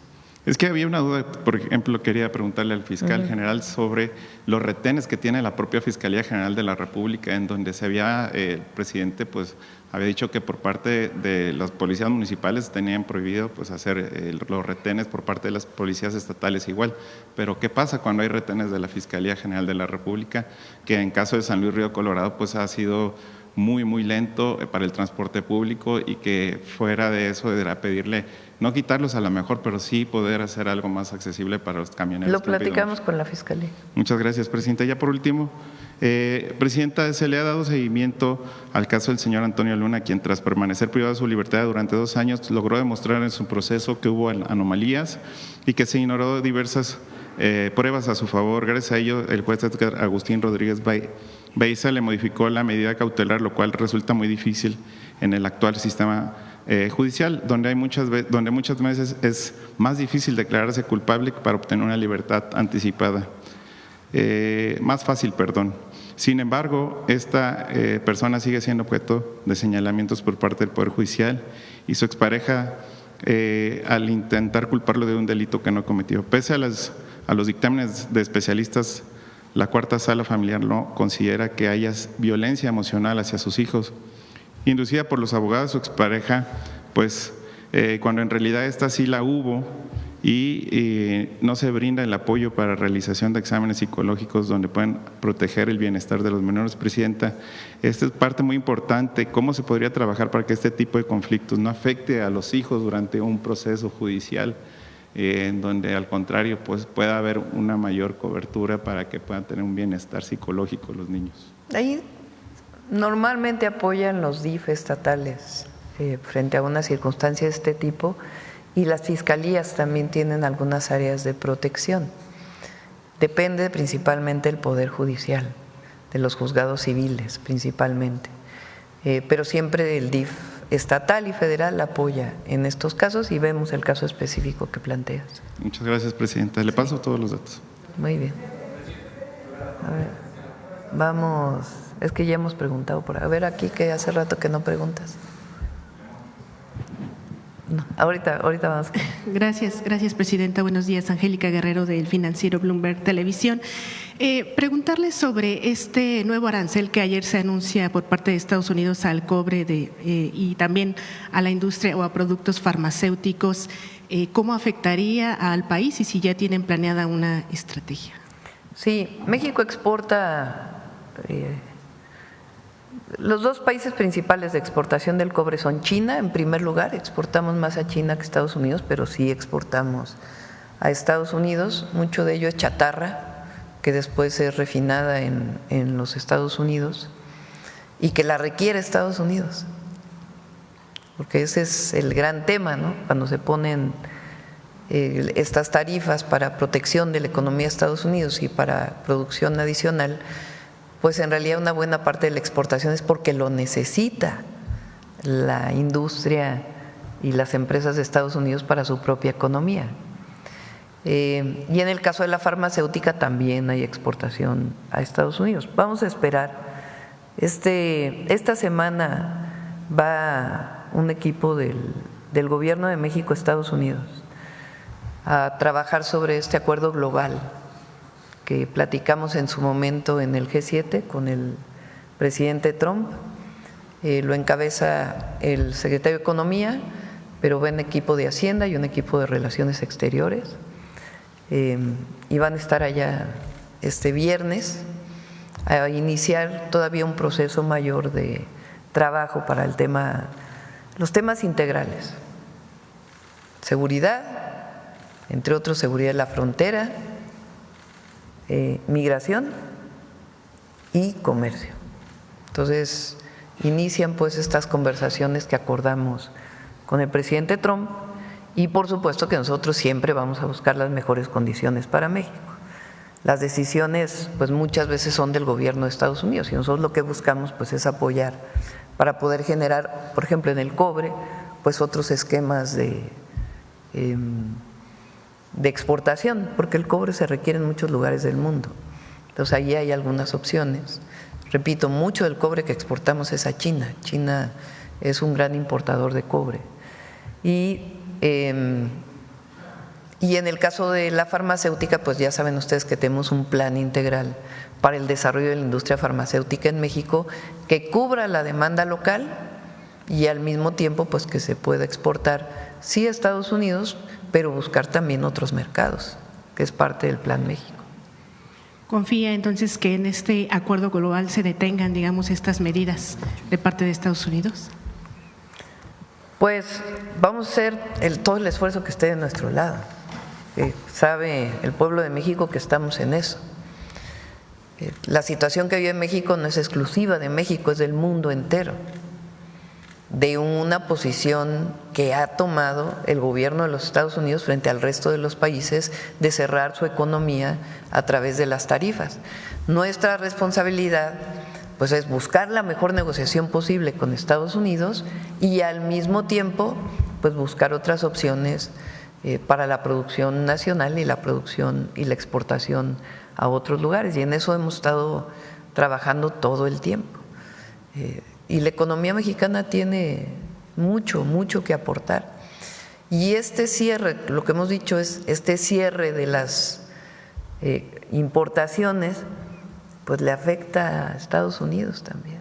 Es que había una duda, por ejemplo, quería preguntarle al fiscal general sobre los retenes que tiene la propia Fiscalía General de la República, en donde el presidente pues había dicho que por parte de las policías municipales tenían prohibido pues hacer los retenes por parte de las policías estatales igual. Pero ¿qué pasa cuando hay retenes de la Fiscalía General de la República? Que en caso de San Luis Río Colorado pues ha sido muy lento para el transporte público, y que fuera de eso deberá pedirle, no quitarlos a lo mejor, pero sí poder hacer algo más accesible para los camioneros. Lo platicamos con la Fiscalía. Muchas gracias, Presidenta. Ya por último, Presidenta, se le ha dado seguimiento al caso del señor Antonio Luna, quien tras permanecer privado de su libertad durante 2 años logró demostrar en su proceso que hubo anomalías y que se ignoró diversas pruebas a su favor. Gracias a ello, el juez Agustín Rodríguez Beiza le modificó la medida cautelar, lo cual resulta muy difícil en el actual sistema judicial, donde muchas veces es más difícil declararse culpable para obtener una libertad anticipada. Más fácil, perdón. Sin embargo, esta persona sigue siendo objeto de señalamientos por parte del Poder Judicial y su expareja al intentar culparlo de un delito que no cometió. Pese a los dictámenes de especialistas, la Cuarta Sala Familiar no considera que haya violencia emocional hacia sus hijos, inducida por los abogados de su expareja, pues cuando en realidad esta sí la hubo, y no se brinda el apoyo para realización de exámenes psicológicos donde pueden proteger el bienestar de los menores. Presidenta, esta es parte muy importante. ¿Cómo se podría trabajar para que este tipo de conflictos no afecte a los hijos durante un proceso judicial, en donde al contrario pues pueda haber una mayor cobertura para que puedan tener un bienestar psicológico los niños? Ahí normalmente apoyan los DIF estatales frente a una circunstancia de este tipo, y las fiscalías también tienen algunas áreas de protección. Depende principalmente del Poder Judicial, de los juzgados civiles principalmente, pero siempre el DIF estatal y federal apoya en estos casos, y vemos el caso específico que planteas. Muchas gracias, Presidenta. Le paso todos los datos. Muy bien. A ver, vamos, es que ya hemos preguntado por… A ver, aquí que hace rato que no preguntas. No, ahorita vamos. Gracias, presidenta. Buenos días, Angélica Guerrero del financiero Bloomberg Televisión. Preguntarle sobre este nuevo arancel que ayer se anuncia por parte de Estados Unidos al cobre y también a la industria o a productos farmacéuticos. ¿Cómo afectaría al país y si ya tienen planeada una estrategia? Sí, México exporta. Los dos países principales de exportación del cobre son China, en primer lugar, exportamos más a China que a Estados Unidos, pero sí exportamos a Estados Unidos, mucho de ello es chatarra, que después es refinada en los Estados Unidos y que la requiere Estados Unidos, porque ese es el gran tema, ¿no? Cuando se ponen estas tarifas para protección de la economía de Estados Unidos y para producción adicional, pues en realidad una buena parte de la exportación es porque lo necesita la industria y las empresas de Estados Unidos para su propia economía. Y en el caso de la farmacéutica también hay exportación a Estados Unidos. Vamos a esperar. Esta semana va un equipo del Gobierno de México a Estados Unidos a trabajar sobre este acuerdo global que platicamos en su momento en el G7 con el presidente Trump. Lo encabeza el secretario de Economía, pero va un equipo de Hacienda y un equipo de Relaciones Exteriores. Y van a estar allá este viernes a iniciar todavía un proceso mayor de trabajo para los temas integrales. Seguridad, entre otros seguridad de la frontera, migración y comercio. Entonces, inician pues estas conversaciones que acordamos con el presidente Trump y por supuesto que nosotros siempre vamos a buscar las mejores condiciones para México. Las decisiones pues muchas veces son del gobierno de Estados Unidos y nosotros lo que buscamos pues es apoyar para poder generar, por ejemplo en el cobre, pues otros esquemas de exportación, porque el cobre se requiere en muchos lugares del mundo. Entonces ahí hay algunas opciones. Repito, mucho del cobre que exportamos es a China. China es un gran importador de cobre. Y en el caso de la farmacéutica, pues ya saben ustedes que tenemos un plan integral para el desarrollo de la industria farmacéutica en México que cubra la demanda local y al mismo tiempo pues que se pueda exportar, sí a Estados Unidos, pero buscar también otros mercados, que es parte del Plan México. ¿Confía entonces que en este acuerdo global se detengan, digamos, estas medidas de parte de Estados Unidos? Pues vamos a hacer todo el esfuerzo que esté de nuestro lado. Sabe el pueblo de México que estamos en eso. La situación que vive en México no es exclusiva de México, es del mundo entero, de una posición que ha tomado el gobierno de los Estados Unidos frente al resto de los países de cerrar su economía a través de las tarifas. Nuestra responsabilidad pues es buscar la mejor negociación posible con Estados Unidos y al mismo tiempo pues buscar otras opciones para la producción nacional y la producción y la exportación a otros lugares, y en eso hemos estado trabajando todo el tiempo. Y la economía mexicana tiene mucho que aportar. Y este cierre, lo que hemos dicho es, este cierre de las importaciones, pues le afecta a Estados Unidos también,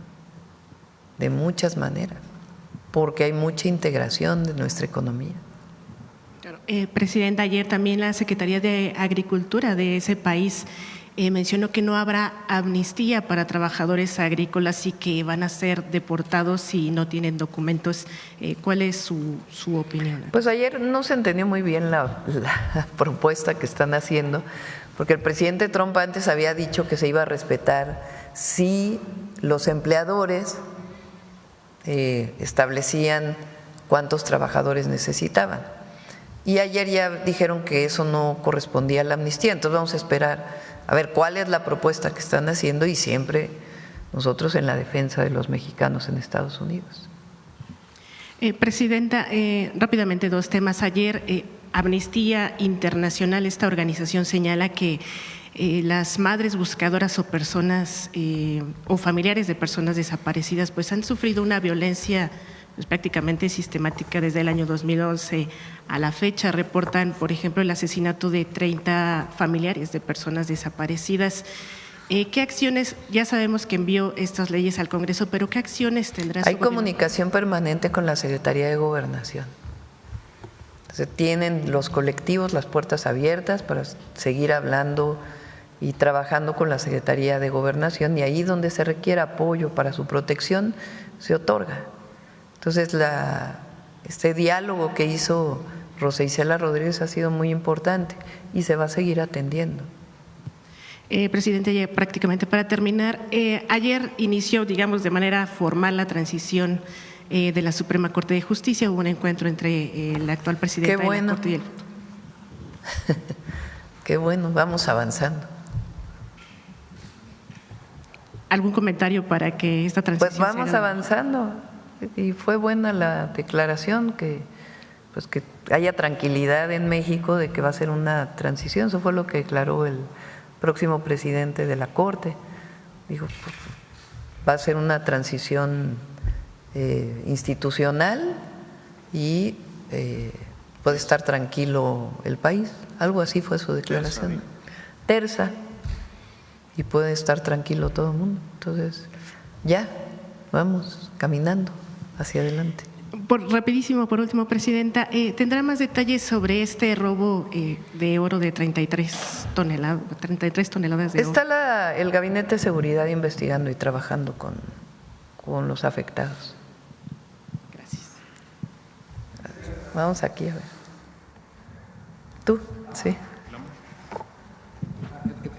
de muchas maneras, porque hay mucha integración de nuestra economía. Presidenta, ayer también la Secretaría de Agricultura de ese país mencionó que no habrá amnistía para trabajadores agrícolas y que van a ser deportados si no tienen documentos. ¿Cuál es su opinión? Pues ayer no se entendió muy bien la propuesta que están haciendo, porque el presidente Trump antes había dicho que se iba a respetar si los empleadores establecían cuántos trabajadores necesitaban. Y ayer ya dijeron que eso no correspondía a la amnistía, entonces vamos a esperar a ver cuál es la propuesta que están haciendo y siempre nosotros en la defensa de los mexicanos en Estados Unidos. Presidenta, rápidamente dos temas. Ayer Amnistía Internacional, esta organización señala que las madres buscadoras o personas o familiares de personas desaparecidas pues han sufrido una violencia pues, prácticamente sistemática desde el año 2011 a la fecha. Reportan, por ejemplo, el asesinato de 30 familiares de personas desaparecidas. ¿Qué acciones, ya sabemos que envió estas leyes al Congreso, pero qué acciones tendrá su Hay gobierno? comunicación permanente con la Secretaría de Gobernación. Entonces, tienen los colectivos las puertas abiertas para seguir hablando y trabajando con la Secretaría de Gobernación, y ahí donde se requiera apoyo para su protección, se otorga. Entonces, este diálogo que hizo Rosa Isela Rodríguez ha sido muy importante y se va a seguir atendiendo. Presidente, ya prácticamente para terminar, ayer inició, digamos, de manera formal la transición de la Suprema Corte de Justicia. Hubo un encuentro entre el actual presidente de la Corte y el… Qué bueno, vamos avanzando. ¿Algún comentario para que esta transición? Pues vamos avanzando, y fue buena la declaración, que haya tranquilidad en México de que va a ser una transición. Eso fue lo que declaró el próximo presidente de la Corte. Dijo, va a ser una transición institucional y puede estar tranquilo el país. Algo así fue su declaración. Tersa, y puede estar tranquilo todo el mundo. Entonces, ya, vamos caminando hacia adelante. Rapidísimo, por último, Presidenta, ¿tendrá más detalles sobre este robo de oro de 33 toneladas de oro? Está el Gabinete de Seguridad investigando y trabajando con los afectados. Gracias. Vamos aquí a ver. ¿Tú? Sí.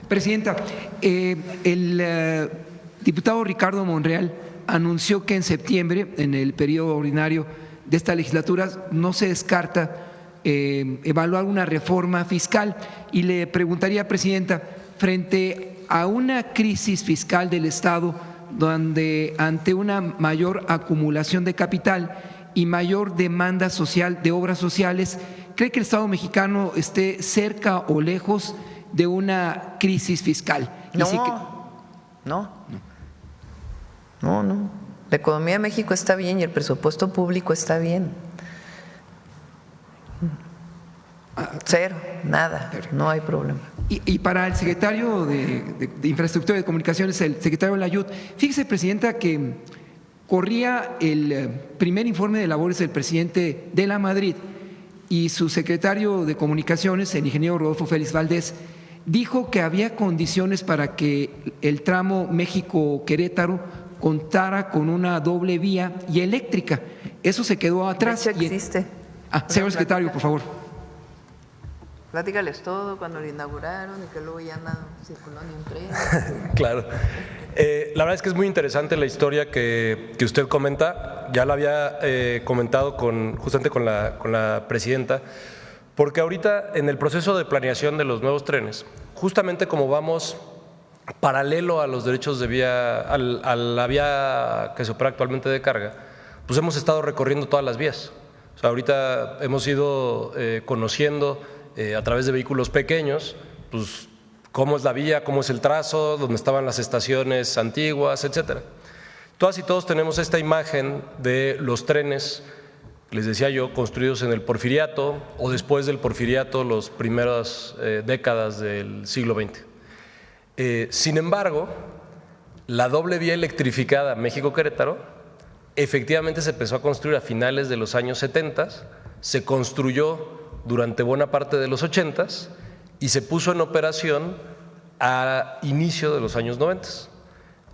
Presidenta, el diputado Ricardo Monreal anunció que en septiembre, en el periodo ordinario de esta legislatura, no se descarta evaluar una reforma fiscal. Y le preguntaría, Presidenta, frente a una crisis fiscal del Estado, donde ante una mayor acumulación de capital y mayor demanda social de obras sociales, ¿cree que el Estado mexicano esté cerca o lejos de una crisis fiscal? No. La economía de México está bien y el presupuesto público está bien. Cero, nada, no hay problema. Y para el secretario de Infraestructura y de Comunicaciones, el secretario Layut, fíjese, Presidenta, que corría el primer informe de labores del presidente de la Madrid y su secretario de Comunicaciones, el ingeniero Rodolfo Félix Valdés, dijo que había condiciones para que el tramo México-Querétaro contara con una doble vía y eléctrica. Eso se quedó atrás. De hecho, existe. Señor secretario, por favor. Platícales todo cuando lo inauguraron y que luego ya nada circuló ni un tren. Claro. La verdad es que es muy interesante la historia que usted comenta. Ya la había comentado justamente con la presidenta, porque ahorita en el proceso de planeación de los nuevos trenes, justamente como vamos paralelo a los derechos de vía, a la vía que se opera actualmente de carga, pues hemos estado recorriendo todas las vías. O sea, ahorita hemos ido conociendo a través de vehículos pequeños, pues cómo es la vía, cómo es el trazo, dónde estaban las estaciones antiguas, etcétera. Todas y todos tenemos esta imagen de los trenes, les decía yo, construidos en el Porfiriato o después del Porfiriato, las primeras décadas del siglo XX. Sin embargo, la doble vía electrificada México-Querétaro efectivamente se empezó a construir a finales de los años 70, se construyó durante buena parte de los 80 y se puso en operación a inicio de los años 90.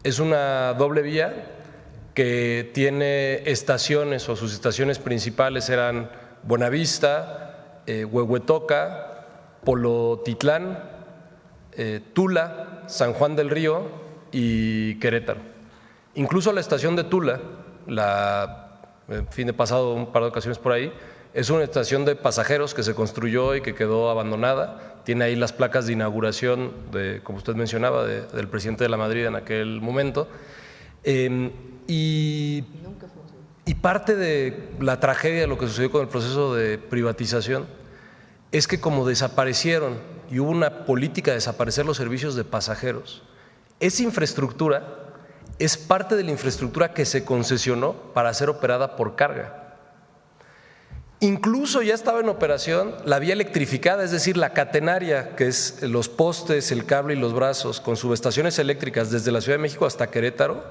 Es una doble vía que tiene estaciones, o sus estaciones principales eran Buenavista, Huehuetoca, Polotitlán, Tula, San Juan del Río y Querétaro. Incluso la estación de Tula, he pasado un par de ocasiones por ahí, es una estación de pasajeros que se construyó y que quedó abandonada. Tiene ahí las placas de inauguración, como usted mencionaba, del presidente de la Madrid en aquel momento. Y parte de la tragedia de lo que sucedió con el proceso de privatización es que como desaparecieron y hubo una política de desaparecer los servicios de pasajeros, esa infraestructura es parte de la infraestructura que se concesionó para ser operada por carga. Incluso ya estaba en operación la vía electrificada, es decir, la catenaria, que es los postes, el cable y los brazos, con subestaciones eléctricas desde la Ciudad de México hasta Querétaro,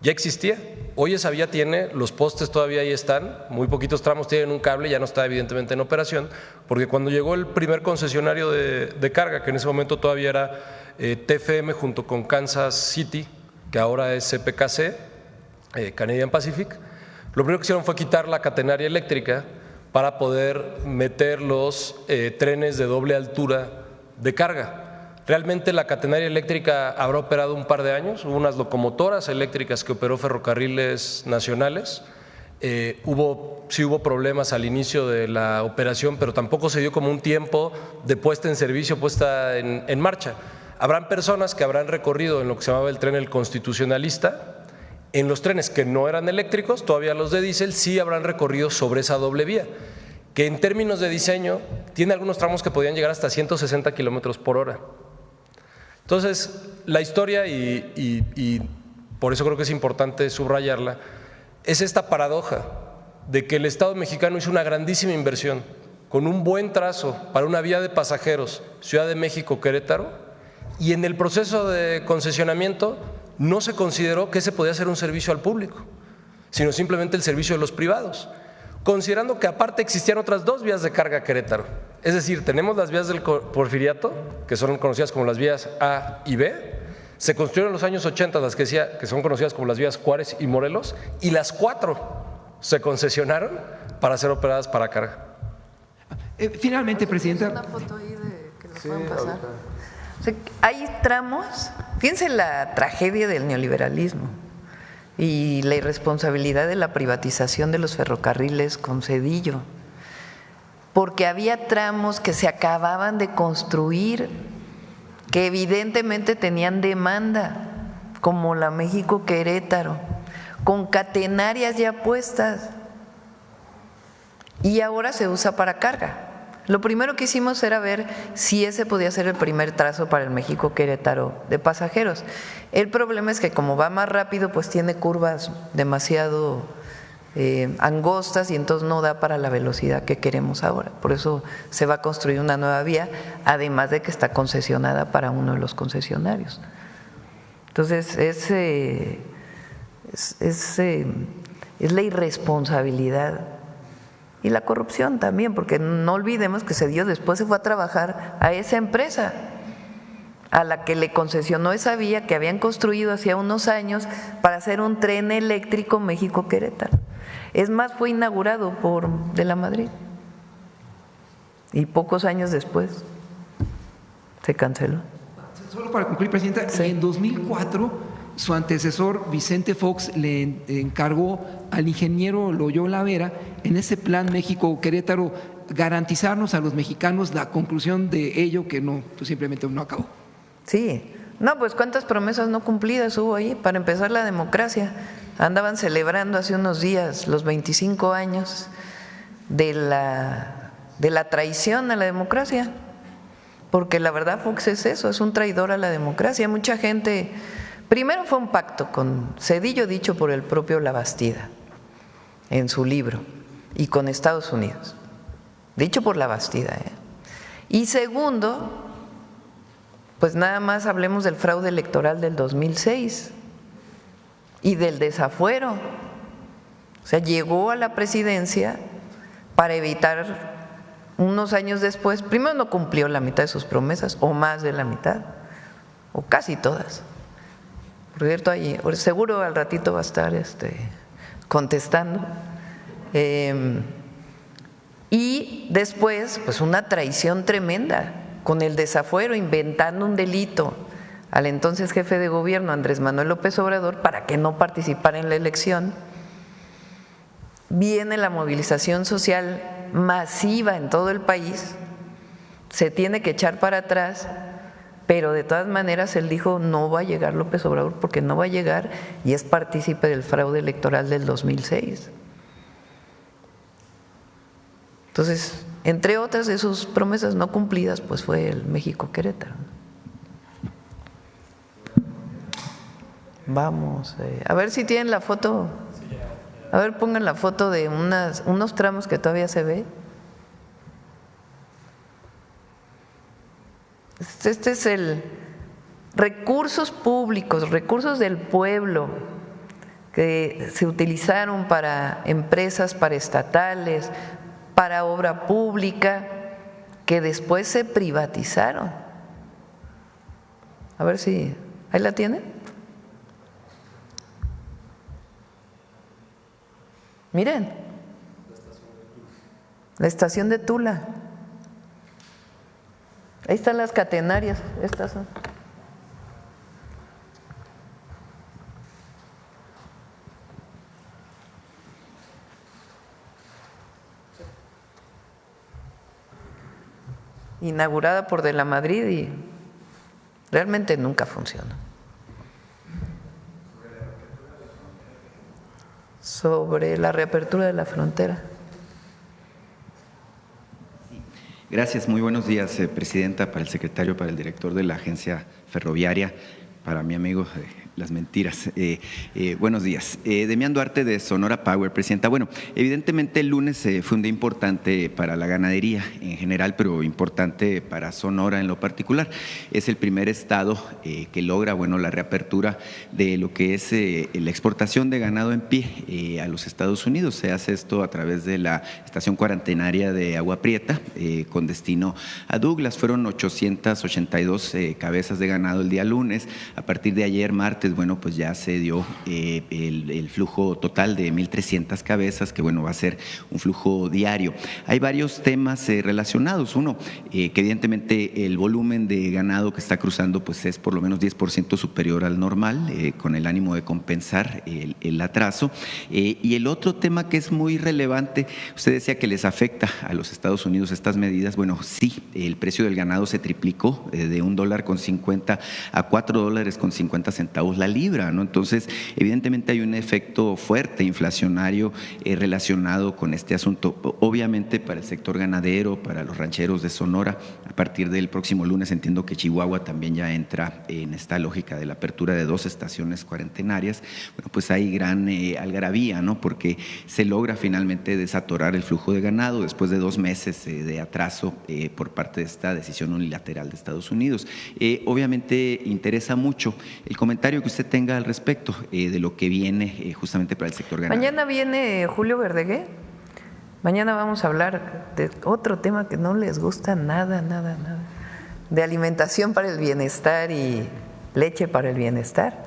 ya existía. Hoy esa vía tiene, los postes todavía ahí están, muy poquitos tramos tienen un cable, ya no está evidentemente en operación, porque cuando llegó el primer concesionario de carga, que en ese momento todavía era TFM junto con Kansas City, que ahora es CPKC, Canadian Pacific, lo primero que hicieron fue quitar la catenaria eléctrica para poder meter los trenes de doble altura de carga. Realmente la catenaria eléctrica habrá operado un par de años, hubo unas locomotoras eléctricas que operó Ferrocarriles Nacionales, sí hubo problemas al inicio de la operación, pero tampoco se dio como un tiempo de puesta en servicio, puesta en marcha. Habrán personas que habrán recorrido en lo que se llamaba el tren El Constitucionalista. En los trenes que no eran eléctricos, todavía los de diésel, sí habrán recorrido sobre esa doble vía, que en términos de diseño tiene algunos tramos que podían llegar hasta 160 kilómetros por hora. Entonces, la historia, y por eso creo que es importante subrayarla, es esta paradoja de que el Estado mexicano hizo una grandísima inversión con un buen trazo para una vía de pasajeros Ciudad de México-Querétaro, y en el proceso de concesionamiento no se consideró que ese podía ser un servicio al público, sino simplemente el servicio de los privados, considerando que aparte existían otras dos vías de carga a Querétaro. Es decir, tenemos las vías del Porfiriato, que son conocidas como las vías A y B, se construyeron en los años 80 las que son conocidas como las vías Juárez y Morelos, y las 4 se concesionaron para ser operadas para carga. Finalmente, Presidenta. Una foto ahí que nos puedan pasar. O sea, hay tramos, fíjense la tragedia del neoliberalismo y la irresponsabilidad de la privatización de los ferrocarriles con Zedillo, porque había tramos que se acababan de construir, que evidentemente tenían demanda, como la México-Querétaro, con catenarias ya puestas, y ahora se usa para carga. Lo primero que hicimos era ver si ese podía ser el primer trazo para el México-Querétaro de pasajeros. El problema es que como va más rápido, pues tiene curvas demasiado angostas y entonces no da para la velocidad que queremos ahora. Por eso se va a construir una nueva vía, además de que está concesionada para uno de los concesionarios. Entonces es la irresponsabilidad y la corrupción también, porque no olvidemos que Zedillo después se fue a trabajar a esa empresa a la que le concesionó esa vía que habían construido hacía unos años para hacer un tren eléctrico México-Querétaro. Es más, fue inaugurado por De la Madrid y pocos años después se canceló. Solo para concluir, Presidenta, sí. En 2004 su antecesor Vicente Fox le encargó al ingeniero Loyola Vera en ese plan México-Querétaro garantizarnos a los mexicanos la conclusión de ello, que no, pues simplemente no acabó. Sí, no, pues cuántas promesas no cumplidas hubo ahí. Para empezar, la democracia. Andaban celebrando hace unos días los 25 años de la traición a la democracia, porque la verdad Fox es eso, es un traidor a la democracia. Mucha gente, primero fue un pacto con Zedillo dicho por el propio Labastida en su libro, y con Estados Unidos, dicho por Labastida, Y segundo, pues nada más hablemos del fraude electoral del 2006 y del desafuero. O sea, llegó a la presidencia para evitar unos años después, primero no cumplió la mitad de sus promesas, o más de la mitad, o casi todas. Por cierto, ahí, seguro al ratito va a estar contestando. Y después, pues una traición tremenda, con el desafuero, inventando un delito al entonces jefe de gobierno, Andrés Manuel López Obrador, para que no participara en la elección. Viene la movilización social masiva en todo el país, se tiene que echar para atrás, pero de todas maneras él dijo no va a llegar López Obrador porque no va a llegar y es partícipe del fraude electoral del 2006. Entonces, entre otras de sus promesas no cumplidas, pues fue el México-Querétaro. vamos. A ver si tienen la foto. A ver, pongan la foto de unos tramos que todavía se ve. Este es el recursos públicos, recursos del pueblo que se utilizaron para empresas paraestatales, para obra pública, que después se privatizaron. A ver si, ¿ahí la tienen? Miren, la estación de Tula. Ahí están las catenarias, estas son. Inaugurada por De la Madrid y realmente nunca funcionó. Sobre la reapertura de la frontera. Gracias, muy buenos días, Presidenta, para el secretario, para el director de la agencia ferroviaria, para mi amigo Las Mentiras. Buenos días. Demián Duarte de Sonora Power, Presidenta. Bueno, evidentemente el lunes fue un día importante para la ganadería en general, pero importante para Sonora en lo particular. Es el primer estado que logra, bueno, la reapertura de lo que es la exportación de ganado en pie a los Estados Unidos. Se hace esto a través de la estación cuarentenaria de Agua Prieta, con destino a Douglas. Fueron 882 cabezas de ganado el día lunes. A partir de ayer, martes, bueno, pues ya se dio el flujo total de 1,300 cabezas, que bueno, va a ser un flujo diario. Hay varios temas relacionados. Uno, que evidentemente el volumen de ganado que está cruzando pues es por lo menos 10% superior al normal, con el ánimo de compensar el atraso. Y el otro tema que es muy relevante, usted decía que les afecta a los Estados Unidos estas medidas. Bueno, sí, el precio del ganado se triplicó de $1.50 a $4.50 la libra, ¿no? Entonces, evidentemente hay un efecto fuerte inflacionario relacionado con este asunto. Obviamente para el sector ganadero, para los rancheros de Sonora, a partir del próximo lunes entiendo que Chihuahua también ya entra en esta lógica de la apertura de 2 estaciones cuarentenarias. Bueno, pues hay gran algarabía, ¿no? Porque se logra finalmente desatorar el flujo de ganado después de 2 meses de atraso por parte de esta decisión unilateral de Estados Unidos. Obviamente interesa mucho el comentario que usted tenga al respecto de lo que viene justamente para el sector ganadero. Mañana viene Julio Verdegué. Mañana vamos a hablar de otro tema que no les gusta nada, de alimentación para el bienestar y leche para el bienestar.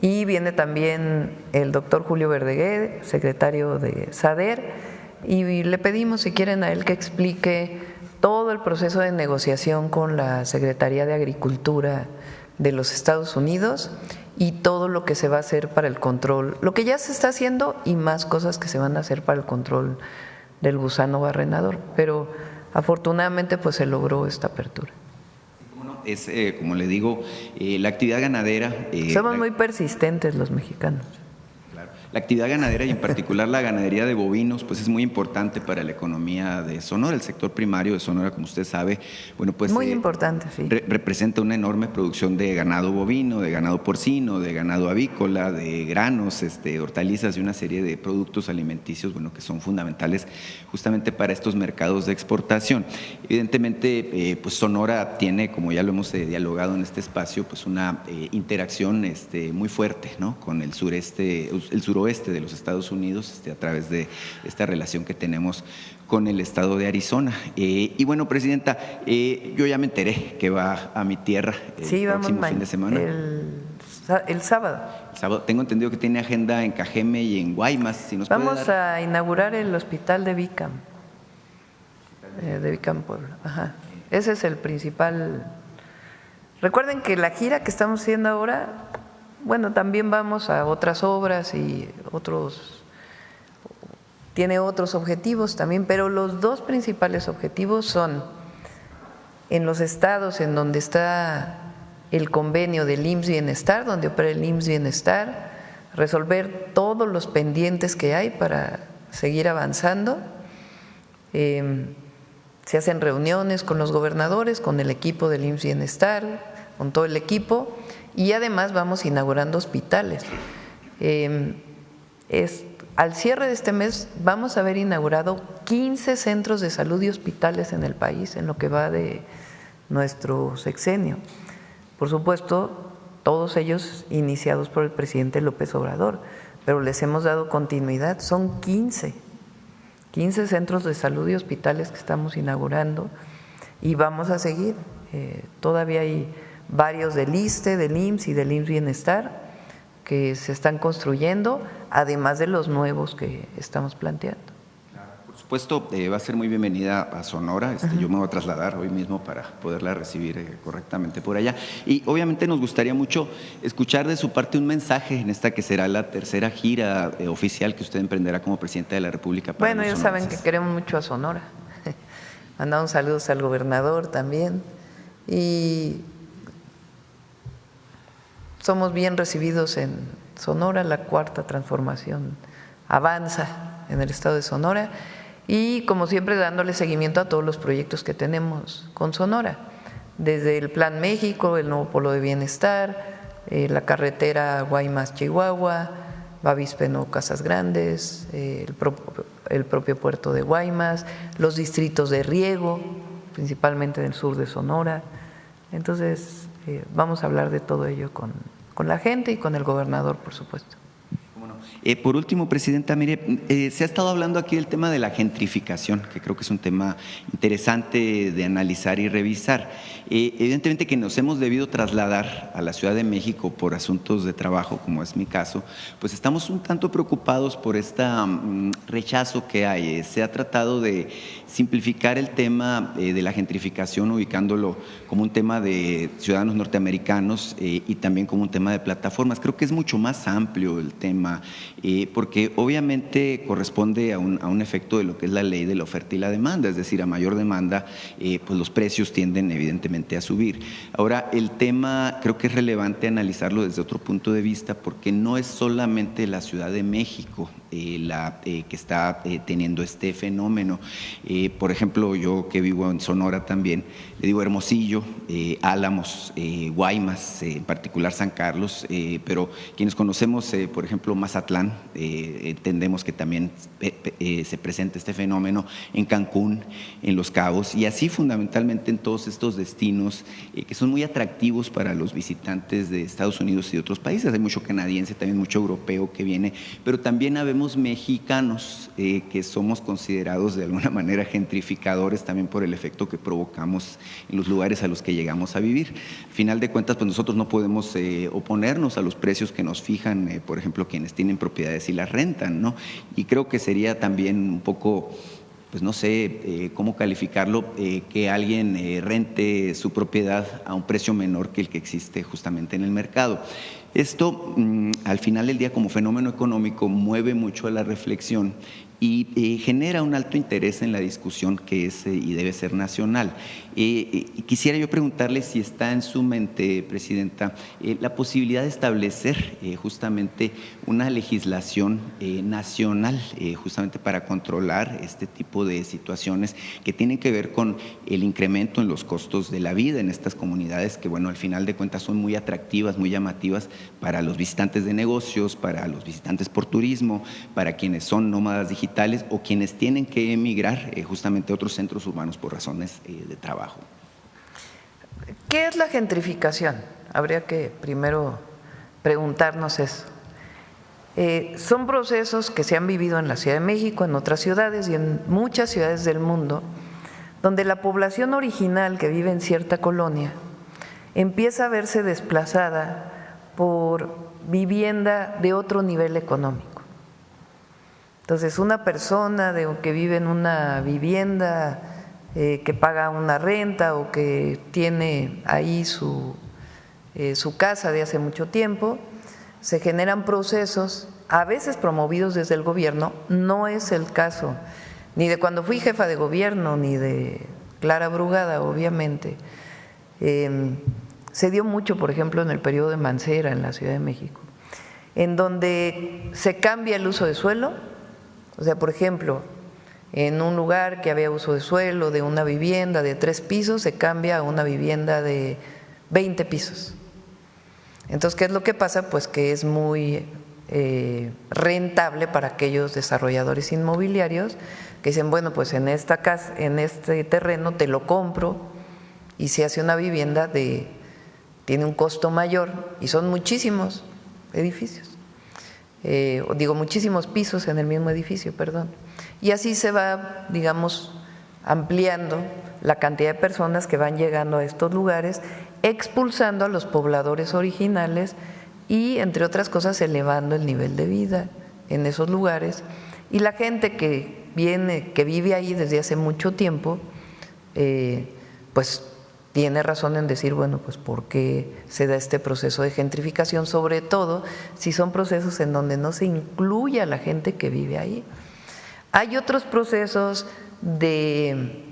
Y viene también el doctor Julio Verdegué, secretario de SADER, y le pedimos, si quieren, a él que explique todo el proceso de negociación con la Secretaría de Agricultura de los Estados Unidos y todo lo que se va a hacer para el control, lo que ya se está haciendo y más cosas que se van a hacer para el control del gusano barrenador, pero afortunadamente pues se logró esta apertura. Es, como le digo, la actividad ganadera… Somos muy persistentes los mexicanos. La actividad ganadera y en particular la ganadería de bovinos pues es muy importante para la economía de Sonora. El sector primario de Sonora, como usted sabe, bueno, pues muy importante, sí. Representa una enorme producción de ganado bovino, de ganado porcino, de ganado avícola, de granos, hortalizas y una serie de productos alimenticios, bueno, que son fundamentales justamente para estos mercados de exportación. Evidentemente, pues Sonora tiene, como ya lo hemos dialogado en este espacio, pues una interacción muy fuerte, ¿no? Con el suroeste de los Estados Unidos, a través de esta relación que tenemos con el estado de Arizona. Y bueno, Presidenta, yo ya me enteré que va a mi tierra el próximo fin de semana. El sábado. Tengo entendido que tiene agenda en Cajeme y en Guaymas. Si nos vamos a inaugurar el hospital de Vicam, Puebla. Ajá. Ese es el principal. Recuerden que la gira que estamos haciendo ahora, bueno, también vamos a otras obras y tiene otros objetivos también, pero los 2 principales objetivos son en los estados en donde está el convenio del IMSS Bienestar, donde opera el IMSS Bienestar, resolver todos los pendientes que hay para seguir avanzando. Se hacen reuniones con los gobernadores, con el equipo del IMSS Bienestar, con todo el equipo, y además vamos inaugurando hospitales. Al cierre de este mes vamos a haber inaugurado 15 centros de salud y hospitales en el país en lo que va de nuestro sexenio. Por supuesto, todos ellos iniciados por el presidente López Obrador, pero les hemos dado continuidad. Son 15 centros de salud y hospitales que estamos inaugurando y vamos a seguir. Todavía hay varios del ISSSTE, del IMSS y del IMSS Bienestar que se están construyendo, además de los nuevos que estamos planteando. Por supuesto, va a ser muy bienvenida a Sonora. Yo me voy a trasladar hoy mismo para poderla recibir correctamente por allá. Y obviamente nos gustaría mucho escuchar de su parte un mensaje en esta que será la tercera gira oficial que usted emprenderá como presidenta de la República. Bueno, ya saben que queremos mucho a Sonora. Mandamos saludos al gobernador también. Y somos bien recibidos en Sonora, la cuarta transformación avanza en el estado de Sonora y como siempre dándole seguimiento a todos los proyectos que tenemos con Sonora, desde el Plan México, el nuevo Polo de Bienestar, la carretera Guaymas-Chihuahua, Bavispe-Casas Grandes, el propio puerto de Guaymas, los distritos de riego, principalmente en el sur de Sonora. Entonces, vamos a hablar de todo ello con la gente y con el gobernador, por supuesto. Por último, presidenta, mire, se ha estado hablando aquí del tema de la gentrificación, que creo que es un tema interesante de analizar y revisar. Evidentemente que nos hemos debido trasladar a la Ciudad de México por asuntos de trabajo, como es mi caso, pues estamos un tanto preocupados por este rechazo que hay. Se ha tratado de simplificar el tema de la gentrificación, ubicándolo como un tema de ciudadanos norteamericanos y también como un tema de plataformas. Creo que es mucho más amplio el tema, porque obviamente corresponde a un efecto de lo que es la ley de la oferta y la demanda, es decir, a mayor demanda, pues los precios tienden evidentemente a subir. Ahora, el tema creo que es relevante analizarlo desde otro punto de vista, porque no es solamente la Ciudad de México que está teniendo este fenómeno. Por ejemplo, yo que vivo en Sonora también, le digo Hermosillo, Álamos, Guaymas, en particular San Carlos, pero quienes conocemos, por ejemplo, Mazatlán, entendemos que también se presenta este fenómeno en Cancún, en Los Cabos, y así fundamentalmente en todos estos destinos que son muy atractivos para los visitantes de Estados Unidos y de otros países. Hay mucho canadiense, también mucho europeo que viene, pero también habemos mexicanos que somos considerados de alguna manera gentrificadores también por el efecto que provocamos en los lugares a los que llegamos a vivir. Al final de cuentas, pues nosotros no podemos oponernos a los precios que nos fijan, por ejemplo, quienes tienen propiedades y las rentan, ¿no? Y creo que sería también un poco, pues no sé cómo calificarlo, que alguien rente su propiedad a un precio menor que el que existe justamente en el mercado. Esto, al final del día, como fenómeno económico, mueve mucho a la reflexión y genera un alto interés en la discusión que es y debe ser nacional. Quisiera yo preguntarle si está en su mente, presidenta, la posibilidad de establecer justamente una legislación nacional justamente para controlar este tipo de situaciones que tienen que ver con el incremento en los costos de la vida en estas comunidades que, bueno, al final de cuentas son muy atractivas, muy llamativas para los visitantes de negocios, para los visitantes por turismo, para quienes son nómadas digitales o quienes tienen que emigrar justamente a otros centros urbanos por razones de trabajo. ¿Qué es la gentrificación? Habría que primero preguntarnos eso. Son procesos que se han vivido en la Ciudad de México, en otras ciudades y en muchas ciudades del mundo, donde la población original que vive en cierta colonia empieza a verse desplazada por vivienda de otro nivel económico. Entonces, una persona que vive en una vivienda que paga una renta o que tiene ahí su casa de hace mucho tiempo, se generan procesos, a veces promovidos desde el gobierno. No es el caso ni de cuando fui jefa de gobierno, ni de Clara Brugada, obviamente. Se dio mucho, por ejemplo, en el periodo de Mancera en la Ciudad de México, en donde se cambia el uso de suelo. O sea, por ejemplo, en un lugar que había uso de suelo de una vivienda de 3 pisos, se cambia a una vivienda de 20 pisos. Entonces, ¿qué es lo que pasa? Pues que es muy rentable para aquellos desarrolladores inmobiliarios que dicen, bueno, pues en esta casa, en este terreno te lo compro y se hace una vivienda tiene un costo mayor y son muchísimos edificios, muchísimos pisos en el mismo edificio, perdón. Y así se va, digamos, ampliando la cantidad de personas que van llegando a estos lugares, expulsando a los pobladores originales y, entre otras cosas, elevando el nivel de vida en esos lugares. Y la gente que vive ahí desde hace mucho tiempo, pues tiene razón en decir, bueno, pues ¿por qué se da este proceso de gentrificación? Sobre todo si son procesos en donde no se incluye a la gente que vive ahí. Hay otros procesos de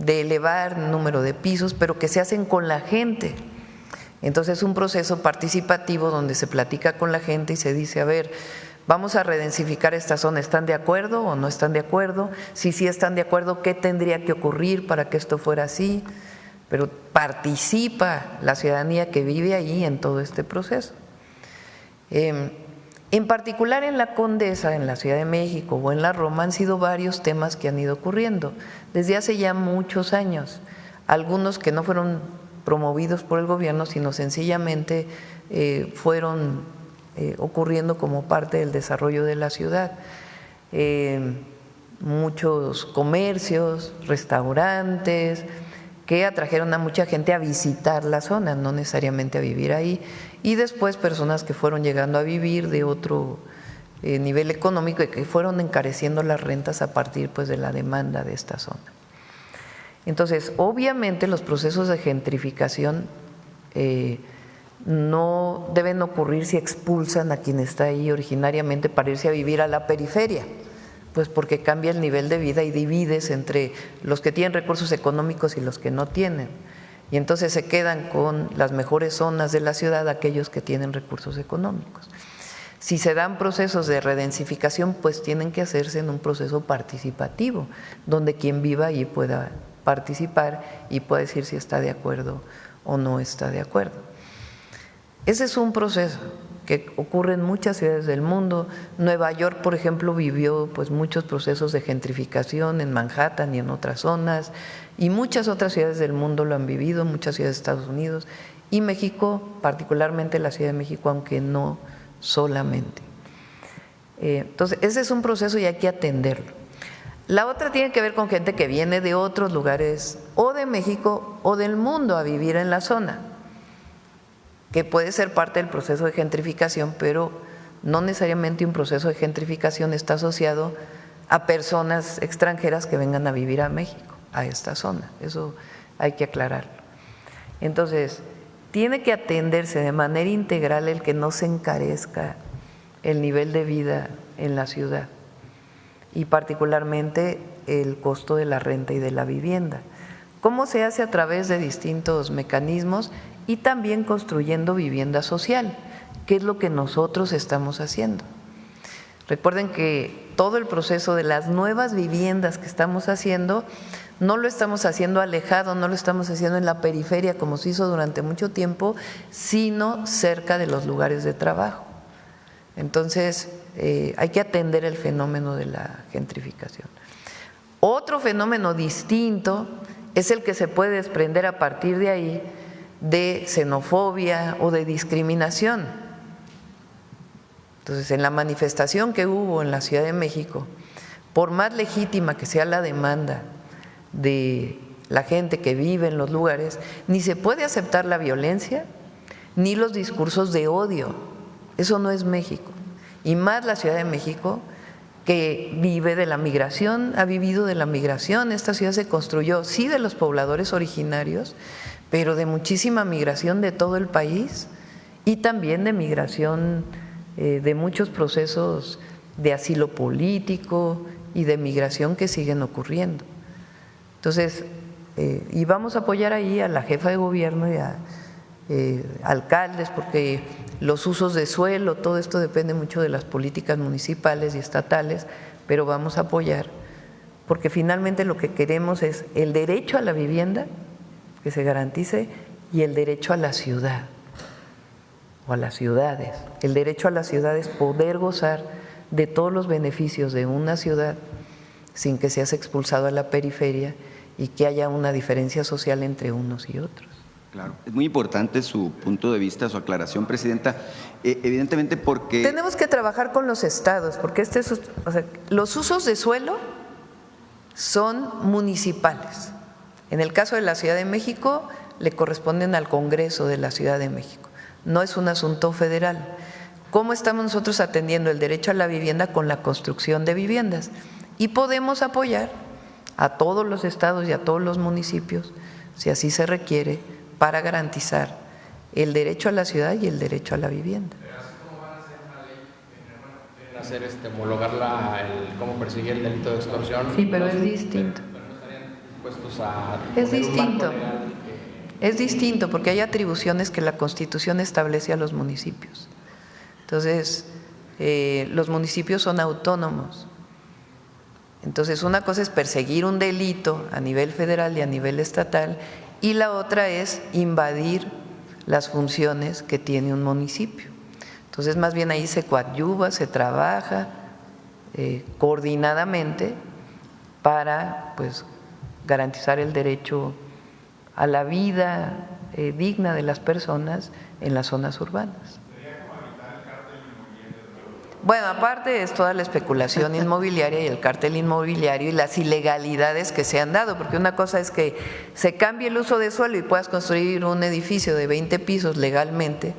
elevar el número de pisos, pero que se hacen con la gente. Entonces es un proceso participativo donde se platica con la gente y se dice, a ver, vamos a redensificar esta zona, ¿están de acuerdo o no están de acuerdo? Si sí están de acuerdo, ¿qué tendría que ocurrir para que esto fuera así? Pero participa la ciudadanía que vive ahí en todo este proceso. En particular en la Condesa, en la Ciudad de México o en la Roma han sido varios temas que han ido ocurriendo desde hace ya muchos años, algunos que no fueron promovidos por el gobierno, sino sencillamente fueron ocurriendo como parte del desarrollo de la ciudad. Muchos comercios, restaurantes, que atrajeron a mucha gente a visitar la zona, no necesariamente a vivir ahí, y después personas que fueron llegando a vivir de otro nivel económico y que fueron encareciendo las rentas a partir pues de la demanda de esta zona. Entonces, obviamente los procesos de gentrificación no deben ocurrir si expulsan a quien está ahí originariamente para irse a vivir a la periferia, pues porque cambia el nivel de vida y divides entre los que tienen recursos económicos y los que no tienen. Y entonces se quedan con las mejores zonas de la ciudad aquellos que tienen recursos económicos. Si se dan procesos de redensificación, pues tienen que hacerse en un proceso participativo, donde quien viva ahí pueda participar y pueda decir si está de acuerdo o no está de acuerdo. Ese es un proceso que ocurre en muchas ciudades del mundo. Nueva York, por ejemplo, vivió pues muchos procesos de gentrificación en Manhattan y en otras zonas, y muchas otras ciudades del mundo lo han vivido, muchas ciudades de Estados Unidos, y México, particularmente la Ciudad de México, aunque no solamente. Entonces, ese es un proceso y hay que atenderlo. La otra tiene que ver con gente que viene de otros lugares, o de México o del mundo, a vivir en la zona, que puede ser parte del proceso de gentrificación, pero no necesariamente un proceso de gentrificación está asociado a personas extranjeras que vengan a vivir a México, a esta zona. Eso hay que aclararlo. Entonces, tiene que atenderse de manera integral el que no se encarezca el nivel de vida en la ciudad y particularmente el costo de la renta y de la vivienda. ¿Cómo se hace? A través de distintos mecanismos y también construyendo vivienda social, que es lo que nosotros estamos haciendo. Recuerden que todo el proceso de las nuevas viviendas que estamos haciendo, no lo estamos haciendo alejado, no lo estamos haciendo en la periferia como se hizo durante mucho tiempo, sino cerca de los lugares de trabajo. Entonces, hay que atender el fenómeno de la gentrificación. Otro fenómeno distinto es el que se puede desprender a partir de ahí de xenofobia o de discriminación. Entonces, en la manifestación que hubo en la Ciudad de México, por más legítima que sea la demanda de la gente que vive en los lugares, ni se puede aceptar la violencia ni los discursos de odio. Eso no es México. Y más la Ciudad de México, que vive de la migración, ha vivido de la migración. Esta ciudad se construyó, sí, de los pobladores originarios, pero de muchísima migración de todo el país y también de migración de muchos procesos de asilo político y de migración que siguen ocurriendo. Entonces, y vamos a apoyar ahí a la jefa de gobierno y a alcaldes, porque los usos de suelo, todo esto depende mucho de las políticas municipales y estatales, pero vamos a apoyar, porque finalmente lo que queremos es el derecho a la vivienda, que se garantice, y el derecho a la ciudad, o a las ciudades. El derecho a la ciudad es poder gozar de todos los beneficios de una ciudad sin que seas expulsado a la periferia y que haya una diferencia social entre unos y otros. Claro, es muy importante su punto de vista, su aclaración, Presidenta. Evidentemente porque… Tenemos que trabajar con los estados, porque los usos de suelo son municipales. En el caso de la Ciudad de México, le corresponden al Congreso de la Ciudad de México. No es un asunto federal. ¿Cómo estamos nosotros atendiendo el derecho a la vivienda? Con la construcción de viviendas. Y podemos apoyar a todos los estados y a todos los municipios, si así se requiere, para garantizar el derecho a la ciudad y el derecho a la vivienda. ¿Cómo van a hacer una ley? ¿Quieren hacer homologar cómo perseguir el delito de extorsión? Sí, pero es distinto. Pero no estarían dispuestos a… Es distinto. Es distinto porque hay atribuciones que la Constitución establece a los municipios. Entonces, los municipios son autónomos. Entonces, una cosa es perseguir un delito a nivel federal y a nivel estatal, y la otra es invadir las funciones que tiene un municipio. Entonces, más bien ahí se coadyuva, se trabaja coordinadamente para pues garantizar el derecho a la vida digna de las personas en las zonas urbanas. Bueno, aparte es toda la especulación inmobiliaria y el cártel inmobiliario y las ilegalidades que se han dado, porque una cosa es que se cambie el uso de suelo y puedas construir un edificio de 20 pisos legalmente,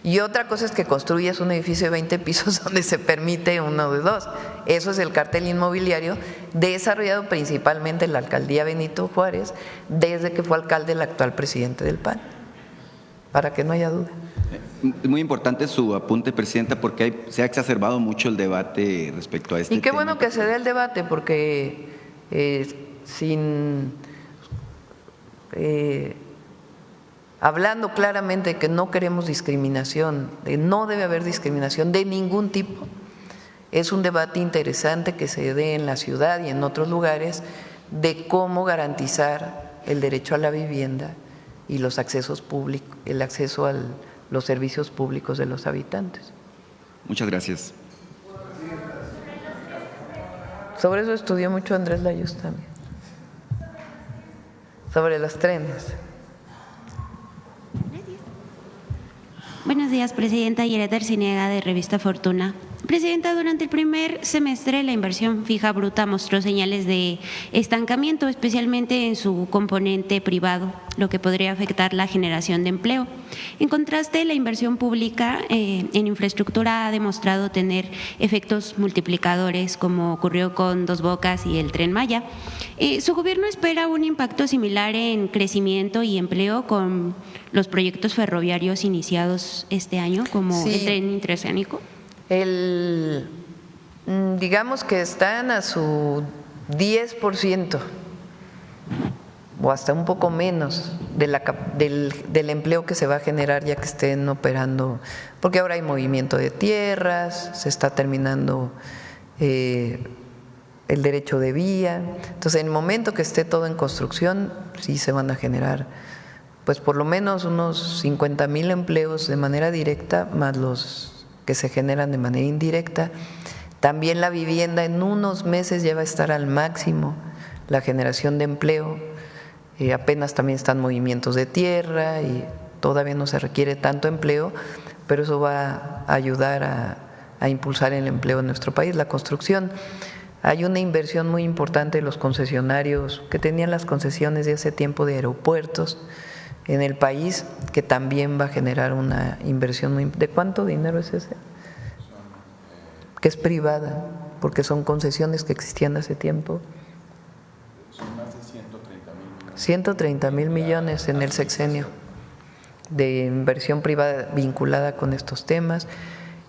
y otra cosa es que construyas un edificio de 20 pisos donde se permite uno de dos. Eso es el cártel inmobiliario, desarrollado principalmente en la alcaldía Benito Juárez, desde que fue alcalde el actual presidente del PAN, para que no haya duda. Es muy importante su apunte, Presidenta, porque se ha exacerbado mucho el debate respecto a este tema. Y qué bueno que se dé el debate, porque hablando claramente de que no queremos discriminación, de no debe haber discriminación de ningún tipo, es un debate interesante que se dé en la ciudad y en otros lugares de cómo garantizar el derecho a la vivienda y los accesos públicos, el acceso a los servicios públicos de los habitantes. Muchas gracias. Sobre eso estudió mucho Andrés Layuz también, sobre los trenes. Buenos días, Presidenta. Yereta Arciniega, de Revista Fortuna. Presidenta, durante el primer semestre la inversión fija bruta mostró señales de estancamiento, especialmente en su componente privado, lo que podría afectar la generación de empleo. En contraste, la inversión pública en infraestructura ha demostrado tener efectos multiplicadores, como ocurrió con Dos Bocas y el Tren Maya. ¿Su gobierno espera un impacto similar en crecimiento y empleo con los proyectos ferroviarios iniciados este año, como el tren interoceánico? Digamos que están a su 10% o hasta un poco menos del empleo que se va a generar ya que estén operando, porque ahora hay movimiento de tierras, se está terminando el derecho de vía. Entonces, en el momento que esté todo en construcción, sí se van a generar pues por lo menos unos 50,000 empleos de manera directa, más los que se generan de manera indirecta. También la vivienda en unos meses ya va a estar al máximo, la generación de empleo. Apenas también están movimientos de tierra y todavía no se requiere tanto empleo, pero eso va a ayudar a impulsar el empleo en nuestro país. La construcción, hay una inversión muy importante de los concesionarios que tenían las concesiones de hace tiempo de aeropuertos en el país, que también va a generar una inversión muy… ¿De cuánto dinero es ese? Que es privada, porque son concesiones que existían hace tiempo. Son más de 130,000 millones. 130,000 millones en el sexenio de inversión privada vinculada con estos temas.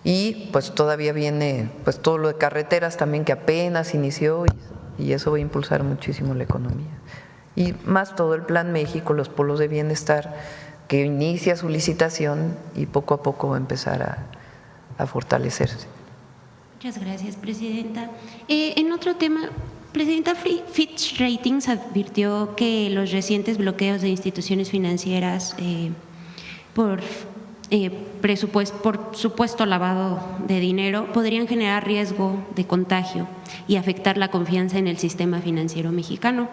Y pues todavía viene pues todo lo de carreteras también, que apenas inició, y eso va a impulsar muchísimo la economía. Y más todo el Plan México, los polos de bienestar, que inicia su licitación y poco a poco va a empezar a fortalecerse. Muchas gracias, Presidenta. En otro tema, Presidenta, Fitch Ratings advirtió que los recientes bloqueos de instituciones financieras por por supuesto lavado de dinero, podrían generar riesgo de contagio y afectar la confianza en el sistema financiero mexicano.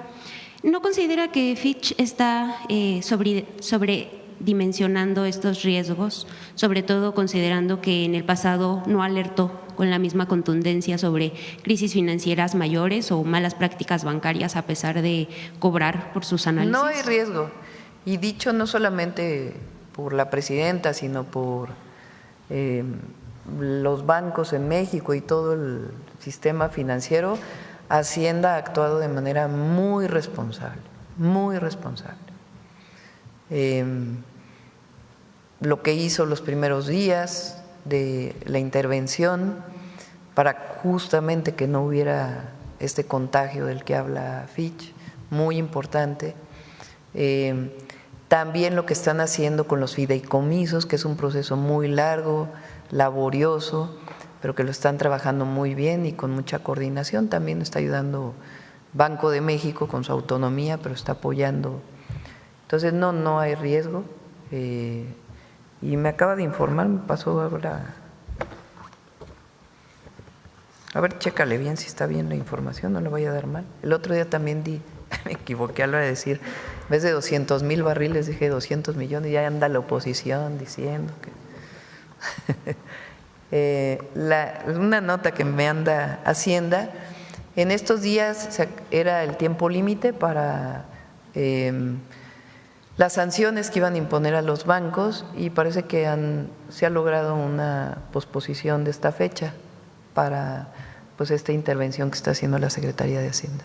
¿No considera que Fitch está sobredimensionando estos riesgos, sobre todo considerando que en el pasado no alertó con la misma contundencia sobre crisis financieras mayores o malas prácticas bancarias a pesar de cobrar por sus análisis? No hay riesgo. Y dicho no solamente por la presidenta, sino por los bancos en México y todo el sistema financiero, Hacienda ha actuado de manera muy responsable, muy responsable. Lo que hizo los primeros días de la intervención para justamente que no hubiera este contagio del que habla Fitch, muy importante. También lo que están haciendo con los fideicomisos, que es un proceso muy largo, laborioso, pero que lo están trabajando muy bien y con mucha coordinación. También está ayudando Banco de México con su autonomía, pero está apoyando. Entonces, no hay riesgo. Y me acaba de informar, me pasó ahora. A ver, chécale bien si está bien la información, no le vaya a dar mal. El otro día también me equivoqué a la hora de decir, en vez de 200,000 barriles dije 200 millones, y ya anda la oposición diciendo que… una nota que me anda Hacienda, en estos días era el tiempo límite para las sanciones que iban a imponer a los bancos y parece que se ha logrado una posposición de esta fecha para pues esta intervención que está haciendo la Secretaría de Hacienda.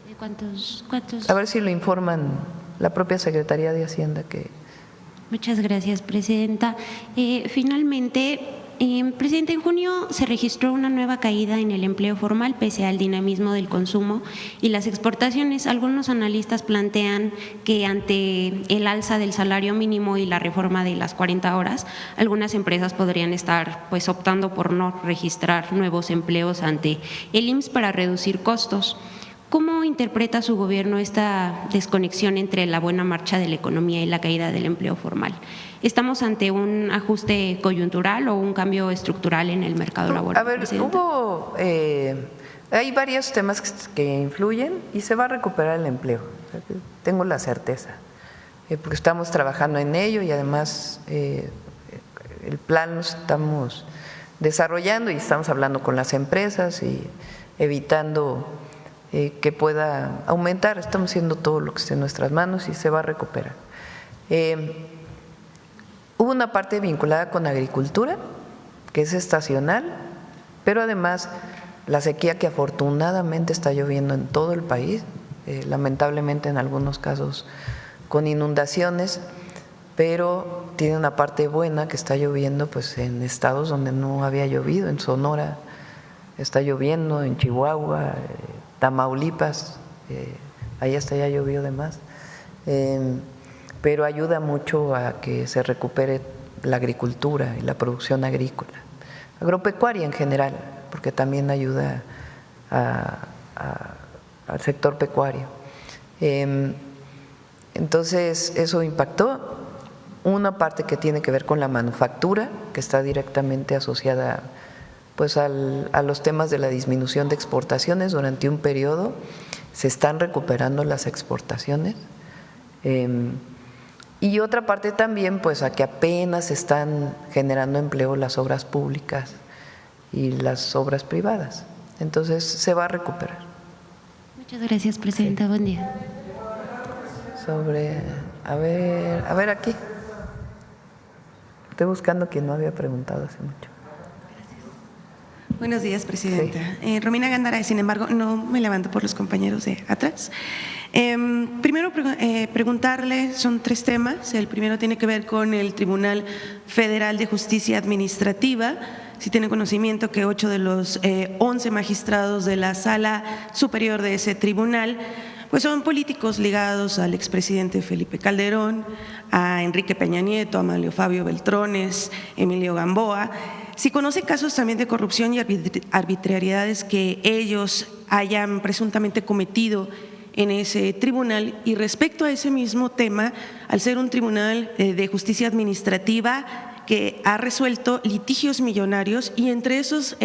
¿De cuántos? A ver si lo informan la propia Secretaría de Hacienda que… Muchas gracias, Presidenta. Finalmente, Presidente, en junio se registró una nueva caída en el empleo formal pese al dinamismo del consumo y las exportaciones. Algunos analistas plantean que ante el alza del salario mínimo y la reforma de las 40 horas, algunas empresas podrían estar pues optando por no registrar nuevos empleos ante el IMSS para reducir costos. ¿Cómo interpreta su gobierno esta desconexión entre la buena marcha de la economía y la caída del empleo formal? ¿Estamos ante un ajuste coyuntural o un cambio estructural en el mercado laboral? A ver, hay varios temas que influyen y se va a recuperar el empleo, tengo la certeza, porque estamos trabajando en ello y además el plan lo estamos desarrollando y estamos hablando con las empresas y evitando que pueda aumentar. Estamos haciendo todo lo que esté en nuestras manos y se va a recuperar. Hubo una parte vinculada con agricultura, que es estacional, pero además la sequía que afortunadamente está lloviendo en todo el país, lamentablemente en algunos casos con inundaciones, pero tiene una parte buena que está lloviendo pues en estados donde no había llovido, en Sonora está lloviendo, en Chihuahua, Tamaulipas, ahí hasta ya llovió de más, pero ayuda mucho a que se recupere la agricultura y la producción agrícola, agropecuaria en general, porque también ayuda al sector pecuario. Entonces, eso impactó. Una parte que tiene que ver con la manufactura, que está directamente asociada pues a los temas de la disminución de exportaciones. Durante un periodo se están recuperando las exportaciones y otra parte también pues a que apenas están generando empleo las obras públicas y las obras privadas, entonces se va a recuperar. Muchas gracias, Presidenta. Sí. Buen día. A ver aquí, estoy buscando quien no había preguntado hace mucho. Buenos días, Presidenta. Sí. Romina Gándara, sin embargo, no me levanto por los compañeros de atrás. Primero, preguntarle, son 3 temas. El primero tiene que ver con el Tribunal Federal de Justicia Administrativa. Si tiene conocimiento que 8 de los 11 magistrados de la Sala Superior de ese tribunal pues son políticos ligados al expresidente Felipe Calderón, a Enrique Peña Nieto, a Amalio Fabio Beltrones, Emilio Gamboa. Si conoce casos también de corrupción y arbitrariedades que ellos hayan presuntamente cometido en ese tribunal, y respecto a ese mismo tema, al ser un tribunal de justicia administrativa, que ha resuelto litigios millonarios y entre esos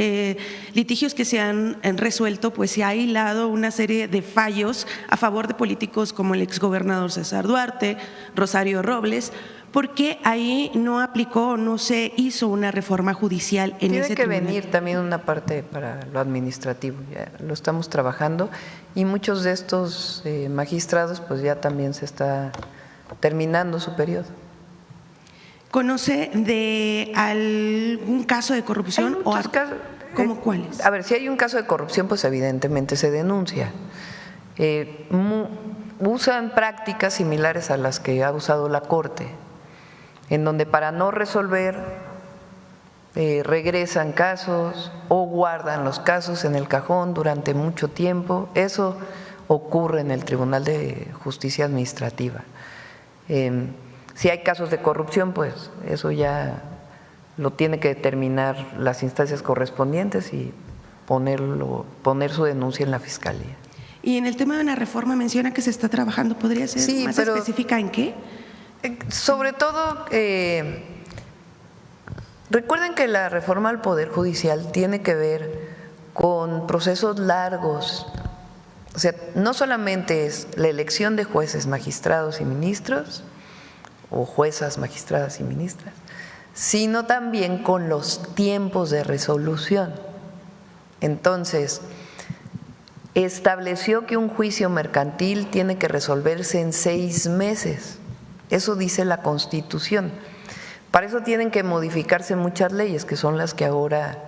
litigios que se han resuelto, pues se ha hilado una serie de fallos a favor de políticos como el exgobernador César Duarte, Rosario Robles. ¿Por qué ahí no aplicó, no se hizo una reforma judicial en ese tribunal? Tiene que venir también una parte para lo administrativo, ya lo estamos trabajando y muchos de estos magistrados pues ya también se está terminando su periodo. ¿Conoce de algún caso de corrupción? Hay muchos casos. ¿Cómo cuáles? A ver, si hay un caso de corrupción, pues evidentemente se denuncia. Usan prácticas similares a las que ha usado la Corte, en donde para no resolver regresan casos o guardan los casos en el cajón durante mucho tiempo. Eso ocurre en el Tribunal de Justicia Administrativa. Si hay casos de corrupción, pues eso ya lo tiene que determinar las instancias correspondientes y poner su denuncia en la Fiscalía. Y en el tema de una reforma menciona que se está trabajando, ¿podría ser más específica en qué? Sobre todo, recuerden que la reforma al Poder Judicial tiene que ver con procesos largos. O sea, no solamente es la elección de jueces, magistrados y ministros, o juezas, magistradas y ministras, sino también con los tiempos de resolución. Entonces, estableció que un juicio mercantil tiene que resolverse en 6 meses. Eso dice la Constitución. Para eso tienen que modificarse muchas leyes, que son las que ahora,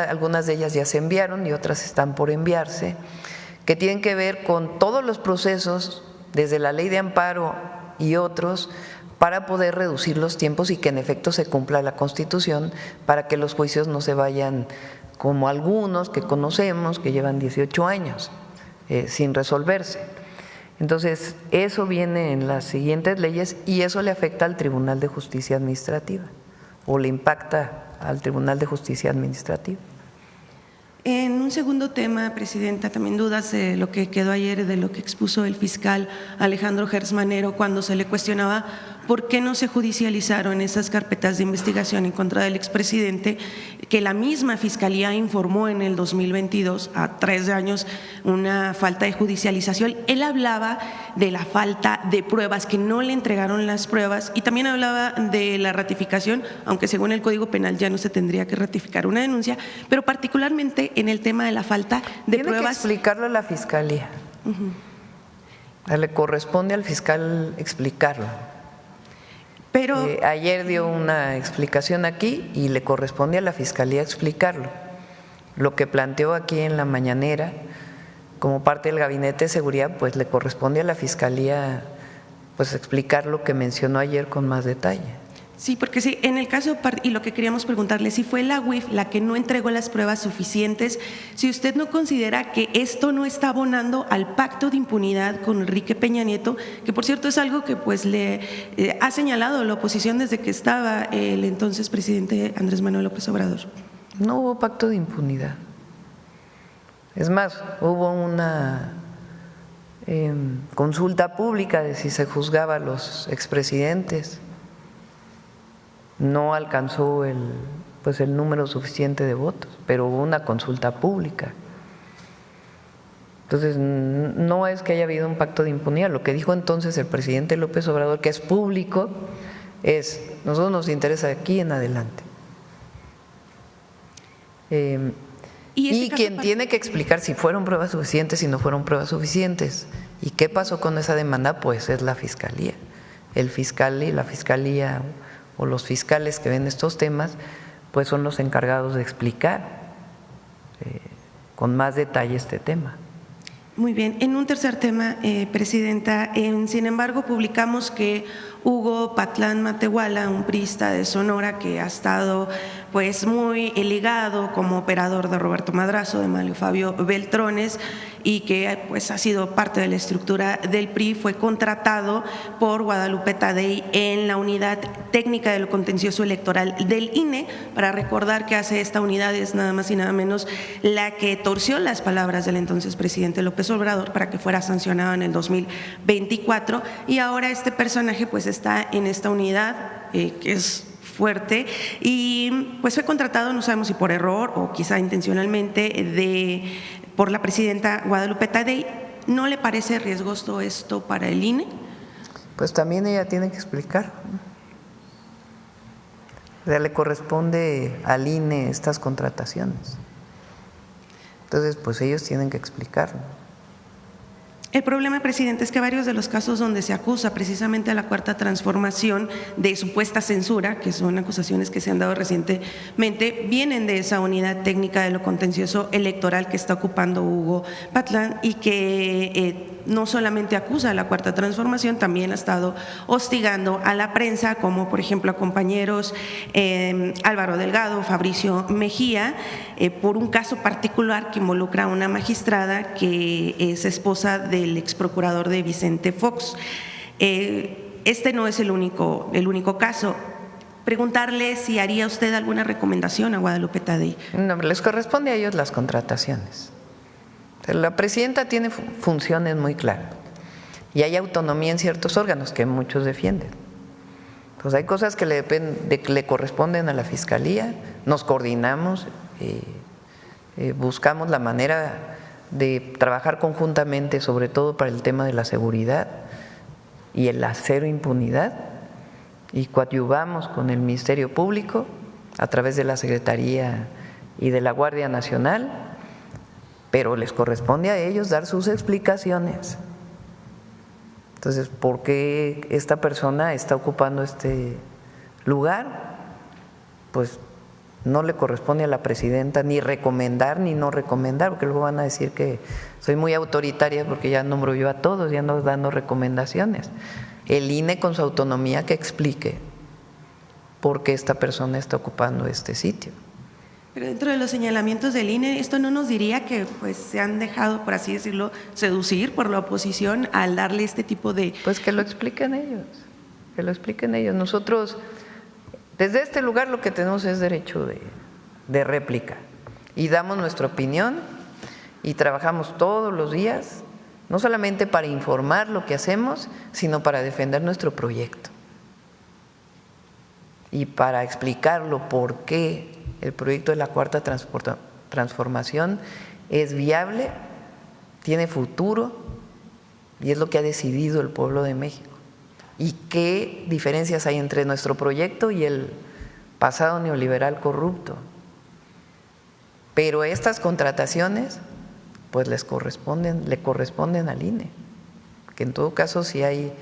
algunas de ellas ya se enviaron y otras están por enviarse, que tienen que ver con todos los procesos, desde la ley de amparo y otros, para poder reducir los tiempos y que en efecto se cumpla la Constitución, para que los juicios no se vayan como algunos que conocemos, que llevan 18 años sin resolverse. Entonces, eso viene en las siguientes leyes y eso le afecta al Tribunal de Justicia Administrativa o le impacta al Tribunal de Justicia Administrativa. En un segundo tema, Presidenta, también dudas de lo que quedó ayer, de lo que expuso el fiscal Alejandro Gertz Manero cuando se le cuestionaba por qué no se judicializaron esas carpetas de investigación en contra del expresidente, que la misma Fiscalía informó en el 2022, a 3 años, una falta de judicialización. Él hablaba de la falta de pruebas, que no le entregaron las pruebas, y también hablaba de la ratificación, aunque según el Código Penal ya no se tendría que ratificar una denuncia, pero particularmente en el tema de la falta de pruebas. Tiene que explicarlo a la Fiscalía. Le corresponde al fiscal explicarlo. Pero ayer dio una explicación aquí y le corresponde a la Fiscalía explicarlo. Lo que planteó aquí en la mañanera como parte del Gabinete de Seguridad, pues le corresponde a la Fiscalía pues explicar lo que mencionó ayer con más detalle. Sí, porque sí, en el caso, y lo que queríamos preguntarle, si fue la UIF la que no entregó las pruebas suficientes, si usted no considera que esto no está abonando al pacto de impunidad con Enrique Peña Nieto, que por cierto es algo que pues le ha señalado la oposición desde que estaba el entonces presidente Andrés Manuel López Obrador. No hubo pacto de impunidad. Es más, hubo una consulta pública de si se juzgaba a los expresidentes. No alcanzó el número suficiente de votos, pero hubo una consulta pública. Entonces, no es que haya habido un pacto de impunidad. Lo que dijo entonces el presidente López Obrador, que es público, es: nosotros nos interesa de aquí en adelante. Y quien tiene que explicar si fueron pruebas suficientes, si no fueron pruebas suficientes, y qué pasó con esa demanda, pues es la Fiscalía. El fiscal y la Fiscalía o los fiscales que ven estos temas, pues son los encargados de explicar con más detalle este tema. Muy bien. En un tercer tema, Presidenta, sin embargo, publicamos que Hugo Patlán Matehuala, un priista de Sonora que ha estado pues muy ligado como operador de Roberto Madrazo, de Mario Fabio Beltrones, y que pues ha sido parte de la estructura del PRI, fue contratado por Guadalupe Tadei en la unidad técnica del contencioso electoral del INE. Para recordar que hace esta unidad es nada más y nada menos la que torció las palabras del entonces presidente López Obrador para que fuera sancionado en el 2024, y ahora este personaje pues está en esta unidad que es fuerte y pues fue contratado, no sabemos si por error o quizá intencionalmente, por la presidenta Guadalupe Tadei. ¿No le parece riesgoso esto para el INE? Pues también ella tiene que explicar. O sea, le corresponde al INE estas contrataciones. Entonces, pues ellos tienen que explicarlo. El problema, presidente, es que varios de los casos donde se acusa precisamente a la Cuarta Transformación de supuesta censura, que son acusaciones que se han dado recientemente, vienen de esa unidad técnica de lo contencioso electoral que está ocupando Hugo Patlán y que no solamente acusa a la Cuarta Transformación, también ha estado hostigando a la prensa, como por ejemplo a compañeros Álvaro Delgado, Fabricio Mejía, por un caso particular que involucra a una magistrada que es esposa del ex procurador de Vicente Fox. Este no es el único caso. Preguntarle si haría usted alguna recomendación a Guadalupe Tadei. No, les corresponde a ellos las contrataciones. La presidenta tiene funciones muy claras y hay autonomía en ciertos órganos que muchos defienden. Pues hay cosas que le corresponden a la Fiscalía, nos coordinamos, buscamos la manera de trabajar conjuntamente, sobre todo para el tema de la seguridad y el cero impunidad, y coadyuvamos con el Ministerio Público a través de la Secretaría y de la Guardia Nacional, pero les corresponde a ellos dar sus explicaciones. Entonces, ¿por qué esta persona está ocupando este lugar? Pues no le corresponde a la presidenta ni recomendar ni no recomendar, porque luego van a decir que soy muy autoritaria porque ya nombro yo a todos, ya ando dando recomendaciones. El INE, con su autonomía, que explique por qué esta persona está ocupando este sitio. Pero dentro de los señalamientos del INE, ¿esto no nos diría que pues se han dejado, por así decirlo, seducir por la oposición al darle este tipo de… Pues que lo expliquen ellos, que lo expliquen ellos. Nosotros, desde este lugar, lo que tenemos es derecho de réplica y damos nuestra opinión y trabajamos todos los días, no solamente para informar lo que hacemos, sino para defender nuestro proyecto y para explicarlo por qué el proyecto de la Cuarta Transformación es viable, tiene futuro y es lo que ha decidido el pueblo de México. ¿Y qué diferencias hay entre nuestro proyecto y el pasado neoliberal corrupto? Pero estas contrataciones pues le corresponden al INE, que en todo caso si hay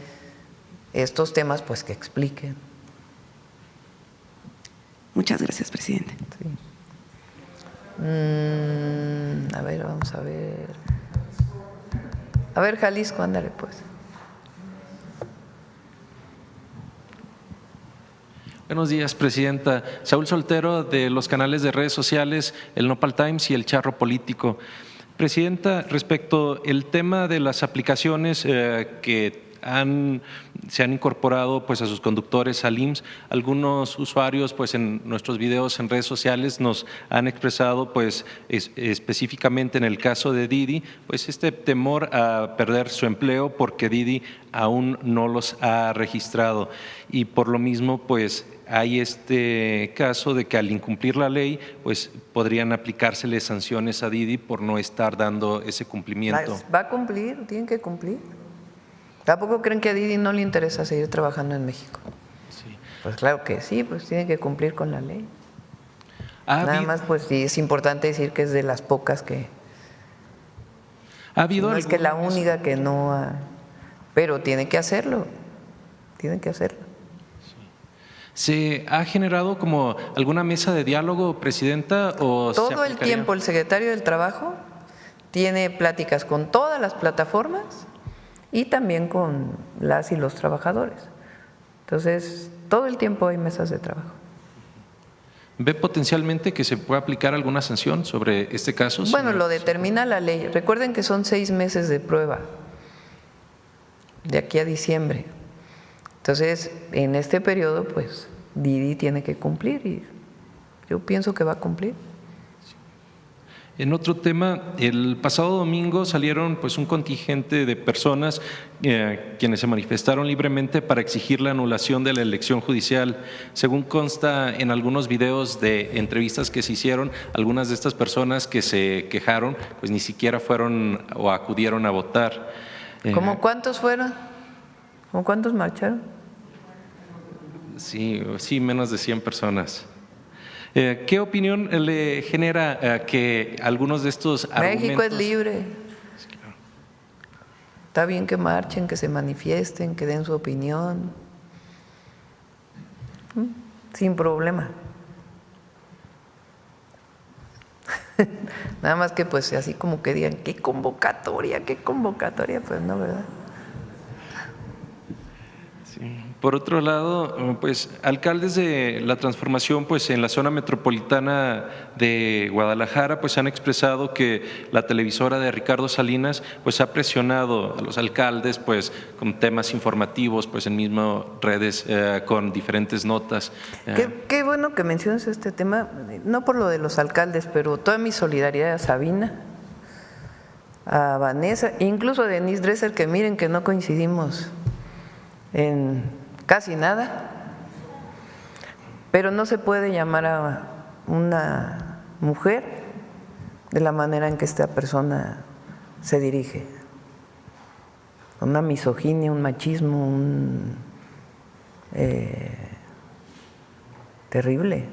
estos temas pues que expliquen. Muchas gracias, presidente. Sí. A ver, vamos a ver. A ver, Jalisco, ándale pues. Buenos días, presidenta. Saúl Soltero, de los canales de redes sociales El Nopal Times y El Charro Político. Presidenta, respecto al tema de las aplicaciones que se han incorporado pues a sus conductores al IMSS, algunos usuarios pues en nuestros videos en redes sociales nos han expresado pues específicamente en el caso de Didi pues este temor a perder su empleo porque Didi aún no los ha registrado y por lo mismo pues hay este caso de que al incumplir la ley pues podrían aplicársele sanciones a Didi por no estar dando ese cumplimiento. Va a cumplir, tienen que cumplir. ¿Tampoco creen que a Didi no le interesa seguir trabajando en México? Sí. Pues claro que sí, pues tiene que cumplir con la ley. Nada más, pues sí, es importante decir que es de las pocas que… ¿Ha habido no es que la única que no ha… Pero tiene que hacerlo, tienen que hacerlo. ¿Se ha generado como alguna mesa de diálogo, presidenta? O todo el tiempo el secretario del Trabajo tiene pláticas con todas las plataformas y también con las y los trabajadores. Entonces, todo el tiempo hay mesas de trabajo. ¿Ve potencialmente que se pueda aplicar alguna sanción sobre este caso? Bueno, lo determina la ley. Recuerden que son 6 meses de prueba, de aquí a diciembre. Entonces, en este periodo, pues, Didi tiene que cumplir y yo pienso que va a cumplir. En otro tema, el pasado domingo salieron pues un contingente de personas quienes se manifestaron libremente para exigir la anulación de la elección judicial. Según consta en algunos videos de entrevistas que se hicieron, algunas de estas personas que se quejaron pues ni siquiera fueron o acudieron a votar. ¿Cómo cuántos fueron? ¿Cómo cuántos marcharon? Sí, menos de 100 personas. ¿Qué opinión le genera que algunos de estos argumentos… México es libre. Está bien que marchen, que se manifiesten, que den su opinión. Sin problema. Nada más que pues así como que digan, qué convocatoria, pues no, ¿verdad? Por otro lado, pues alcaldes de la transformación pues en la zona metropolitana de Guadalajara pues han expresado que la televisora de Ricardo Salinas pues ha presionado a los alcaldes pues con temas informativos pues en mismo redes con diferentes notas. Qué bueno que menciones este tema, no por lo de los alcaldes, pero toda mi solidaridad a Sabina, a Vanessa, incluso a Denise Dresser, que miren que no coincidimos en casi nada, pero no se puede llamar a una mujer de la manera en que esta persona se dirige. Una misoginia, un machismo, terrible.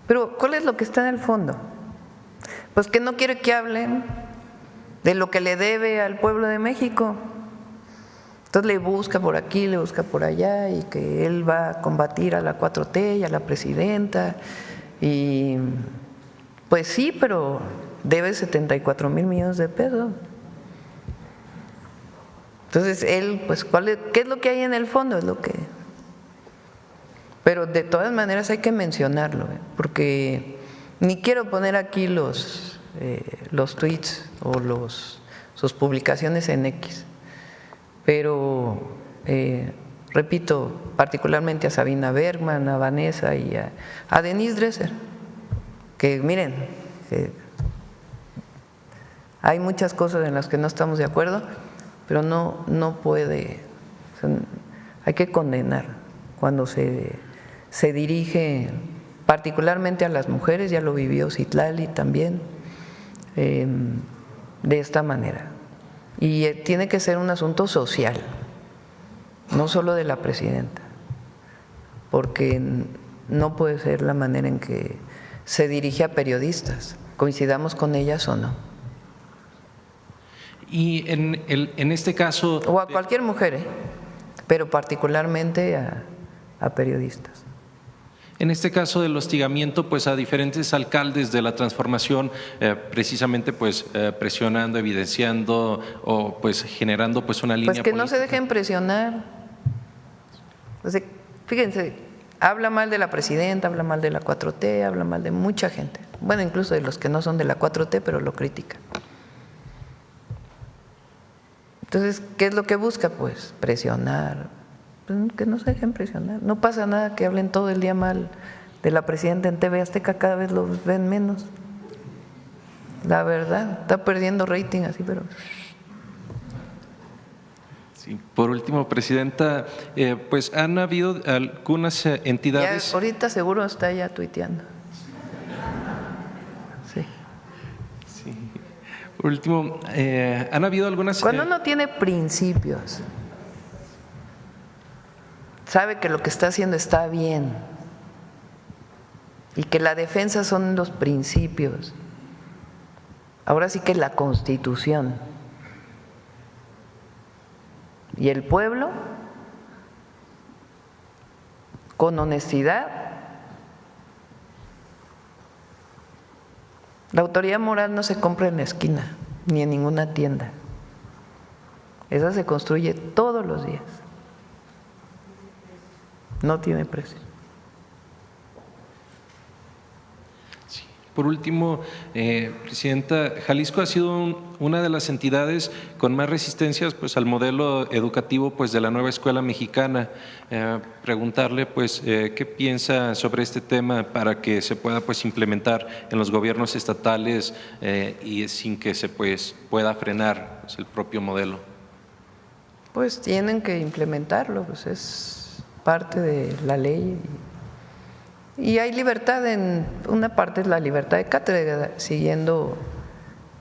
Pero ¿cuál es lo que está en el fondo? Pues que no quiere que hablen de lo que le debe al pueblo de México. Entonces le busca por aquí, le busca por allá, y que él va a combatir a la 4T y a la presidenta. Y pues sí, pero debe 74,000 millones de pesos. Entonces él, pues, ¿qué es lo que hay en el fondo? Es lo que… Pero de todas maneras hay que mencionarlo, porque ni quiero poner aquí los tweets o sus publicaciones en X. Pero, repito, particularmente a Sabina Bergman, a Vanessa y a Denise Dresser, que miren, hay muchas cosas en las que no estamos de acuerdo, pero no puede, hay que condenar cuando se dirige particularmente a las mujeres, ya lo vivió Citlali también, de esta manera. Y tiene que ser un asunto social, no solo de la presidenta, porque no puede ser la manera en que se dirige a periodistas, coincidamos con ellas o no. Y en este caso… O a cualquier mujer, pero particularmente a periodistas. En este caso del hostigamiento pues a diferentes alcaldes de la transformación, precisamente pues presionando, evidenciando o pues generando pues una línea pues que política. No se dejen presionar. O sea, fíjense, habla mal de la presidenta, habla mal de la 4T, habla mal de mucha gente. Bueno, incluso de los que no son de la 4T, pero lo critican. Entonces, ¿qué es lo que busca? Pues presionar. Que no se dejen presionar. No pasa nada que hablen todo el día mal de la presidenta en TV Azteca, cada vez los ven menos. La verdad, está perdiendo rating así, pero… Sí. Por último, presidenta, pues han habido algunas entidades… Ya, ahorita seguro está ya tuiteando. Sí. Sí. Por último, han habido algunas… Cuando uno tiene principios, sabe que lo que está haciendo está bien y que la defensa son los principios. Ahora sí que la Constitución y el pueblo, con honestidad, la autoridad moral no se compra en la esquina ni en ninguna tienda. Esa se construye todos los días. No tiene precio. Sí. Por último, Presidenta, Jalisco ha sido una de las entidades con más resistencias pues, al modelo educativo pues, de la nueva escuela mexicana. Preguntarle pues, qué piensa sobre este tema para que se pueda pues, implementar en los gobiernos estatales y sin que se pues, pueda frenar pues, el propio modelo. Pues tienen que implementarlo, pues es parte de la ley. Y hay libertad, en una parte es la libertad de cátedra, siguiendo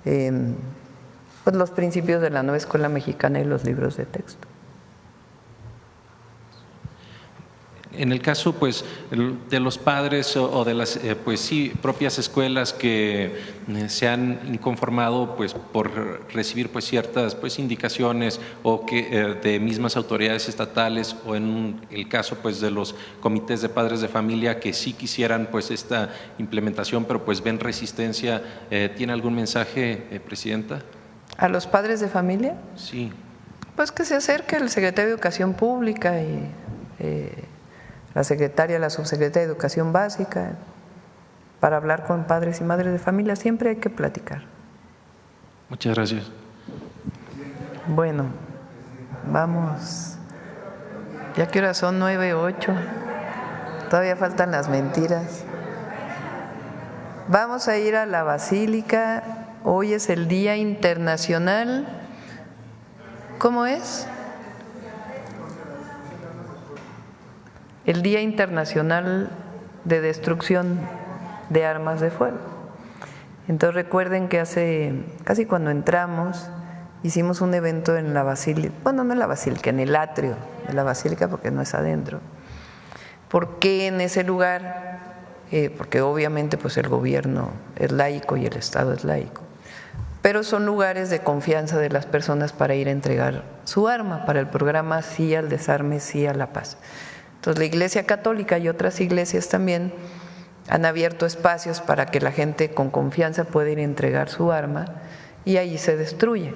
pues los principios de la nueva escuela mexicana y los libros de texto. En el caso pues, de los padres o de las pues, sí, propias escuelas que se han inconformado pues, por recibir pues, ciertas pues, indicaciones o que, de mismas autoridades estatales o en el caso pues, de los comités de padres de familia que sí quisieran pues, esta implementación pero pues, ven resistencia, ¿tiene algún mensaje, Presidenta? ¿A los padres de familia? Sí. Pues que se acerque el secretario de Educación Pública y la secretaria, la subsecretaria de Educación Básica, para hablar con padres y madres de familia. Siempre hay que platicar. Muchas gracias. Bueno, vamos. Ya que horas son 9:08. Todavía faltan las mentiras. Vamos a ir a la Basílica. Hoy es el Día Internacional. ¿Cómo es? El Día Internacional de Destrucción de Armas de Fuego. Entonces recuerden que hace, casi cuando entramos, hicimos un evento en la Basílica, bueno, no en la Basílica, en el atrio de la Basílica, porque no es adentro. ¿Por qué en ese lugar? Porque obviamente pues el gobierno es laico y el Estado es laico, pero son lugares de confianza de las personas para ir a entregar su arma para el programa Sí al Desarme, Sí a la Paz. Entonces la Iglesia Católica y otras iglesias también han abierto espacios para que la gente con confianza pueda ir a entregar su arma y ahí se destruye.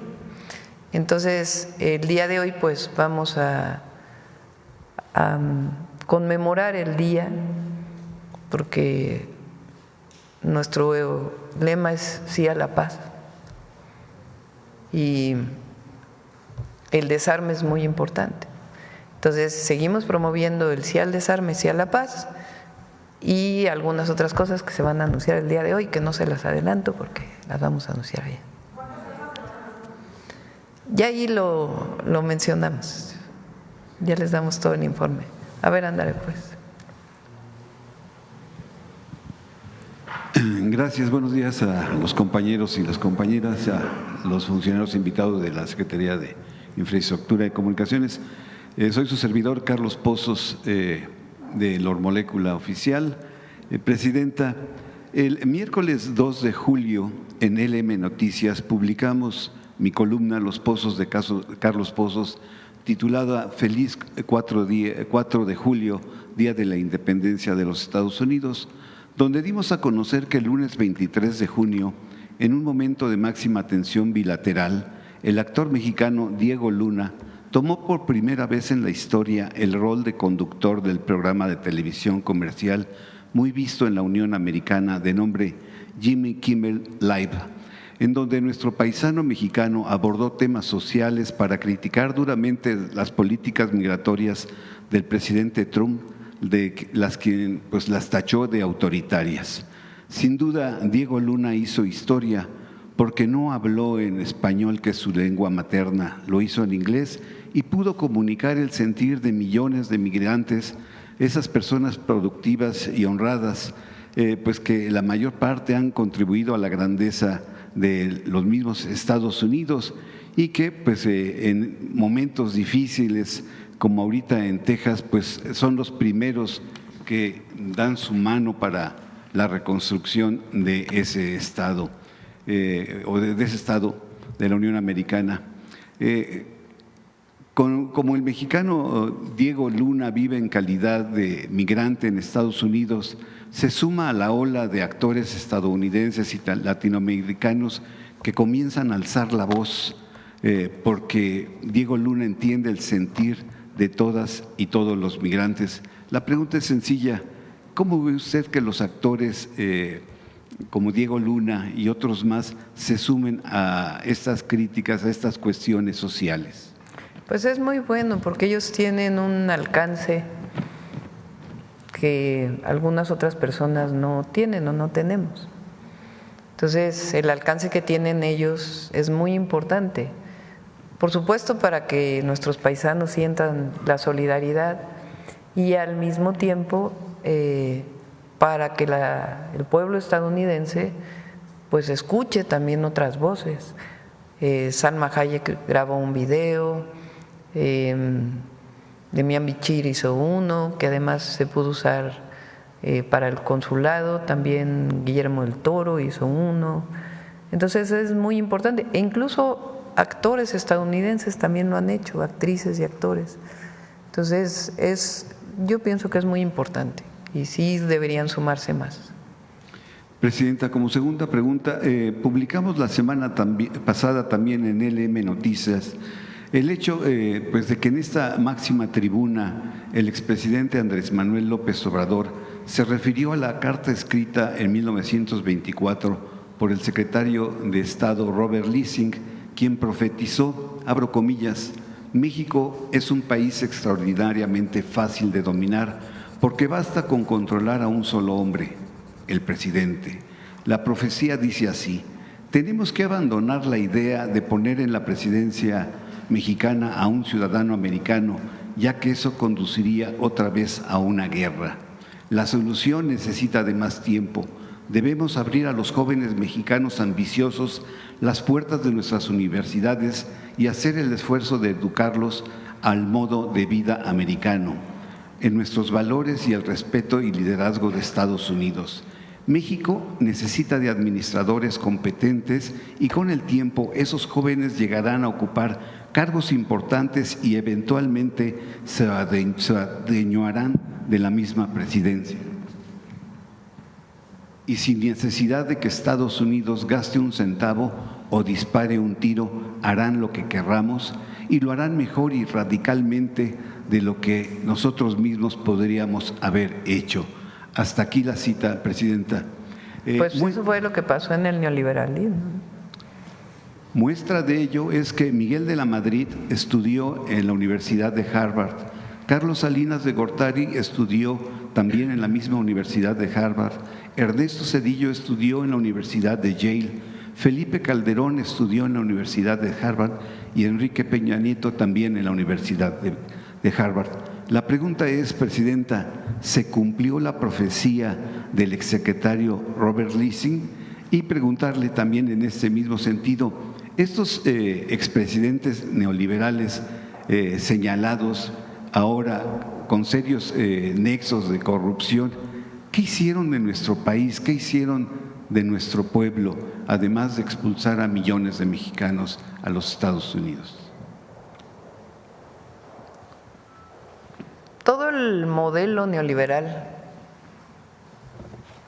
Entonces el día de hoy pues vamos a conmemorar el día, porque nuestro lema es Sí a la Paz y el desarme es muy importante. Entonces seguimos promoviendo el Sí al Desarme, Sí a la Paz y algunas otras cosas que se van a anunciar el día de hoy, que no se las adelanto porque las vamos a anunciar bien. Ya ahí lo mencionamos, ya les damos todo el informe. A ver, ándale pues. Gracias, buenos días a los compañeros y las compañeras, a los funcionarios invitados de la Secretaría de Infraestructura y Comunicaciones. Soy su servidor, Carlos Pozos, de Lormolécula Oficial. Presidenta, el miércoles 2 de julio en LM Noticias publicamos mi columna Los Pozos de Carlos Pozos, titulada Feliz 4 de julio, Día de la Independencia de los Estados Unidos, donde dimos a conocer que el lunes 23 de junio, en un momento de máxima tensión bilateral, el actor mexicano Diego Luna tomó por primera vez en la historia el rol de conductor del programa de televisión comercial muy visto en la Unión Americana de nombre Jimmy Kimmel Live, en donde nuestro paisano mexicano abordó temas sociales para criticar duramente las políticas migratorias del presidente Trump, de las que pues las tachó de autoritarias. Sin duda, Diego Luna hizo historia porque no habló en español, que es su lengua materna, lo hizo en inglés y pudo comunicar el sentir de millones de migrantes, esas personas productivas y honradas, pues que la mayor parte han contribuido a la grandeza de los mismos Estados Unidos y que pues en momentos difíciles como ahorita en Texas pues son los primeros que dan su mano para la reconstrucción de ese estado o de ese estado de la Unión Americana. Como el mexicano Diego Luna vive en calidad de migrante en Estados Unidos, se suma a la ola de actores estadounidenses y latinoamericanos que comienzan a alzar la voz porque Diego Luna entiende el sentir de todas y todos los migrantes. La pregunta es sencilla: ¿cómo ve usted que los actores como Diego Luna y otros más se sumen a estas críticas, a estas cuestiones sociales? Pues es muy bueno porque ellos tienen un alcance que algunas otras personas no tienen o no tenemos. Entonces, el alcance que tienen ellos es muy importante. Por supuesto, para que nuestros paisanos sientan la solidaridad y al mismo tiempo para que el pueblo estadounidense pues escuche también otras voces. Salma Hayek grabó un video, Demian Bichir hizo uno, que además se pudo usar para el consulado, también Guillermo del Toro hizo uno. Entonces es muy importante, e incluso actores estadounidenses también lo han hecho, actrices y actores. Entonces yo pienso que es muy importante y sí deberían sumarse más. Presidenta, como segunda pregunta, publicamos la semana pasada también en LM Noticias el hecho pues de que en esta máxima tribuna el expresidente Andrés Manuel López Obrador se refirió a la carta escrita en 1924 por el secretario de Estado Robert Lissing, quien profetizó, abro comillas, México es un país extraordinariamente fácil de dominar porque basta con controlar a un solo hombre, el presidente. La profecía dice así, tenemos que abandonar la idea de poner en la presidencia mexicana a un ciudadano americano, ya que eso conduciría otra vez a una guerra. La solución necesita de más tiempo. Debemos abrir a los jóvenes mexicanos ambiciosos las puertas de nuestras universidades y hacer el esfuerzo de educarlos al modo de vida americano, en nuestros valores y el respeto y liderazgo de Estados Unidos. México necesita de administradores competentes y con el tiempo esos jóvenes llegarán a ocupar cargos importantes y eventualmente se adueñarán de la misma presidencia. Y sin necesidad de que Estados Unidos gaste un centavo o dispare un tiro, harán lo que querramos y lo harán mejor y radicalmente de lo que nosotros mismos podríamos haber hecho. Hasta aquí la cita, Presidenta. Pues eso fue lo que pasó en el neoliberalismo. Muestra de ello es que Miguel de la Madrid estudió en la Universidad de Harvard, Carlos Salinas de Gortari estudió también en la misma Universidad de Harvard, Ernesto Zedillo estudió en la Universidad de Yale, Felipe Calderón estudió en la Universidad de Harvard y Enrique Peña Nieto también en la Universidad de Harvard. La pregunta es, Presidenta, ¿se cumplió la profecía del exsecretario Robert Lissing? Y preguntarle también en este mismo sentido, estos expresidentes neoliberales señalados ahora con serios nexos de corrupción, ¿qué hicieron de nuestro país? ¿Qué hicieron de nuestro pueblo, además de expulsar a millones de mexicanos a los Estados Unidos? Todo el modelo neoliberal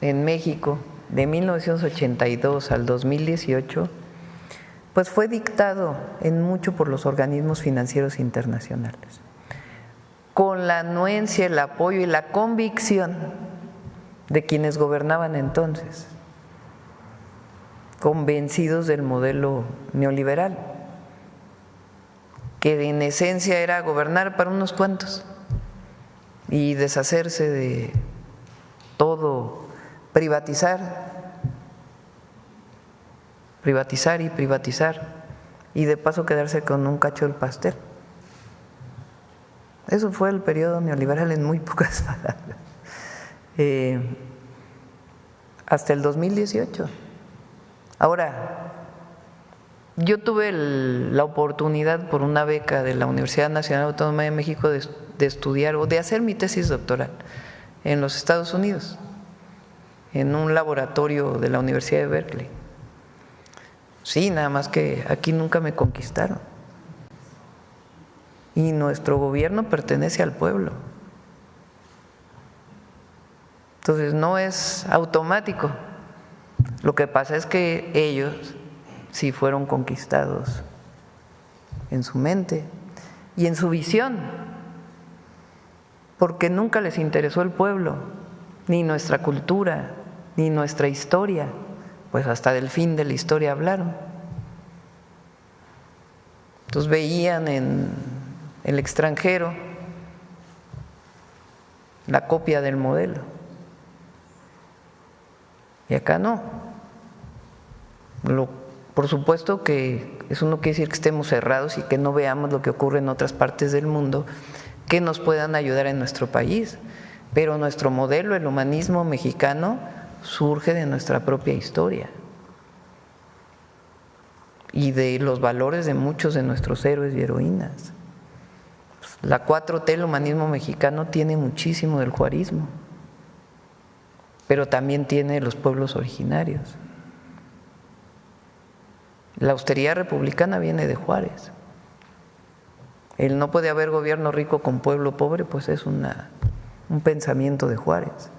en México de 1982 al 2018 pues fue dictado en mucho por los organismos financieros internacionales, con la anuencia, el apoyo y la convicción de quienes gobernaban entonces, convencidos del modelo neoliberal, que en esencia era gobernar para unos cuantos y deshacerse de todo, privatizar y privatizar, y de paso quedarse con un cacho del pastel. Eso fue el periodo neoliberal en muy pocas palabras. Hasta el 2018. Ahora, yo tuve la oportunidad por una beca de la Universidad Nacional Autónoma de México de estudiar o de hacer mi tesis doctoral en los Estados Unidos, en un laboratorio de la Universidad de Berkeley. Sí, nada más que aquí nunca me conquistaron. Y nuestro gobierno pertenece al pueblo. Entonces no es automático. Lo que pasa es que ellos sí fueron conquistados en su mente y en su visión, porque nunca les interesó el pueblo, ni nuestra cultura, ni nuestra historia, pues hasta del fin de la historia hablaron. Entonces veían en el extranjero la copia del modelo. Y acá no. Por supuesto que eso no quiere decir que estemos cerrados y que no veamos lo que ocurre en otras partes del mundo que nos puedan ayudar en nuestro país. Pero nuestro modelo, el humanismo mexicano, surge de nuestra propia historia y de los valores de muchos de nuestros héroes y heroínas. La 4T, el humanismo mexicano, tiene muchísimo del juarismo, pero también tiene los pueblos originarios. La austeridad republicana viene de Juárez. El no puede haber gobierno rico con pueblo pobre, pues es un pensamiento de Juárez.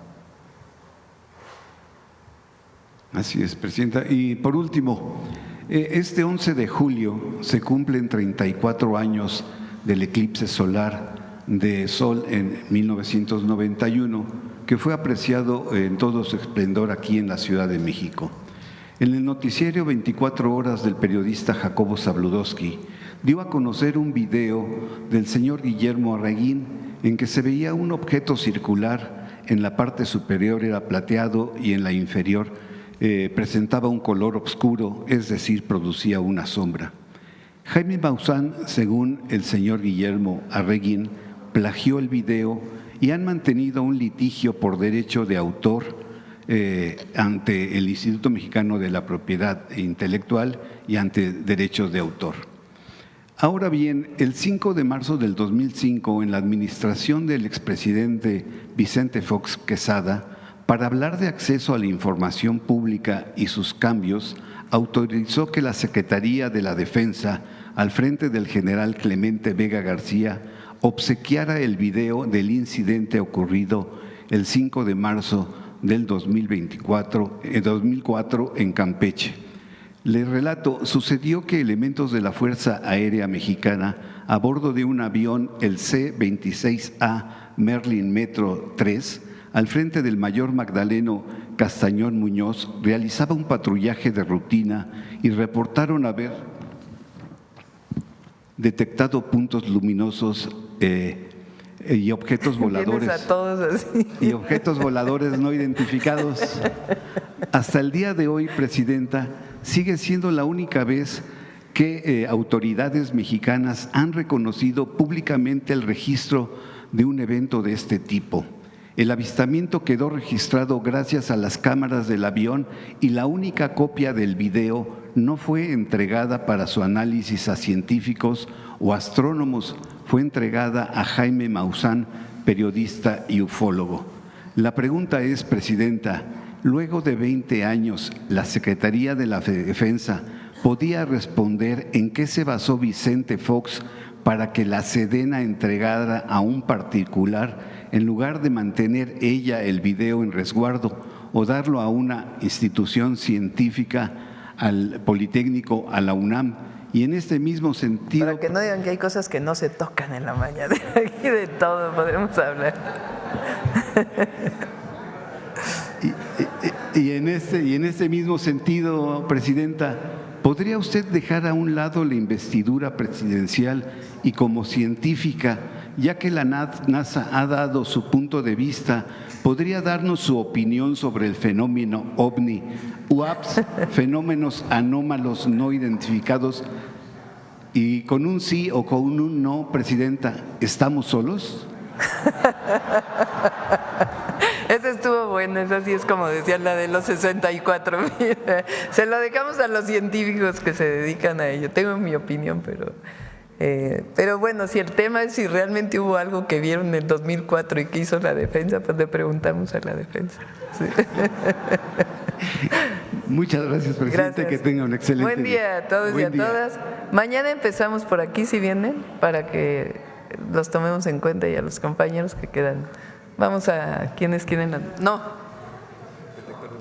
Así es, Presidenta. Y por último, este 11 de julio se cumplen 34 años del eclipse solar de Sol en 1991, que fue apreciado en todo su esplendor aquí en la Ciudad de México. En el noticiero 24 horas del periodista Jacobo Zabludowski dio a conocer un video del señor Guillermo Arreguín en que se veía un objeto circular, en la parte superior era plateado y en la inferior presentaba un color oscuro, es decir, producía una sombra. Jaime Maussan, según el señor Guillermo Arreguín, plagió el video y han mantenido un litigio por derecho de autor ante el Instituto Mexicano de la Propiedad Intelectual y ante derechos de autor. Ahora bien, el 5 de marzo del 2005, en la administración del expresidente Vicente Fox Quesada, para hablar de acceso a la información pública y sus cambios, autorizó que la Secretaría de la Defensa, al frente del general Clemente Vega García, obsequiara el video del incidente ocurrido el 5 de marzo del 2004 en Campeche. Les relato, sucedió que elementos de la Fuerza Aérea Mexicana, a bordo de un avión, el C-26A Merlin Metro 3, al frente del mayor Magdaleno Castañón Muñoz, realizaba un patrullaje de rutina y reportaron haber detectado puntos luminosos y objetos voladores a todos así. y objetos voladores no identificados. Hasta el día de hoy, Presidenta, sigue siendo la única vez que autoridades mexicanas han reconocido públicamente el registro de un evento de este tipo. El avistamiento quedó registrado gracias a las cámaras del avión y la única copia del video no fue entregada para su análisis a científicos o astrónomos, fue entregada a Jaime Maussan, periodista y ufólogo. La pregunta es, Presidenta, luego de 20 años, ¿la Secretaría de la Defensa podía responder en qué se basó Vicente Fox para que la Sedena entregara a un particular en lugar de mantener ella el video en resguardo o darlo a una institución científica, al Politécnico, a la UNAM? Y en este mismo sentido… Para que no digan que hay cosas que no se tocan en la mañana, aquí de todo podemos hablar. Y en este mismo sentido, Presidenta, ¿podría usted dejar a un lado la investidura presidencial y como científica, ya que la NASA ha dado su punto de vista, podría darnos su opinión sobre el fenómeno OVNI, UAPs, fenómenos anómalos no identificados? Y con un sí o con un no, Presidenta, ¿estamos solos? Esa estuvo buena, esa sí es como decían la de los 64,000. Se lo dejamos a los científicos que se dedican a ello. Tengo mi opinión, pero bueno, si el tema es si realmente hubo algo que vieron en el 2004 y que hizo la defensa, pues le preguntamos a la defensa. Sí. Muchas gracias, Presidente. Gracias. Que tenga un excelente buen día a todos y a todas. Mañana empezamos por aquí, si vienen, para que los tomemos en cuenta y a los compañeros que quedan. Vamos a quienes quieren. No.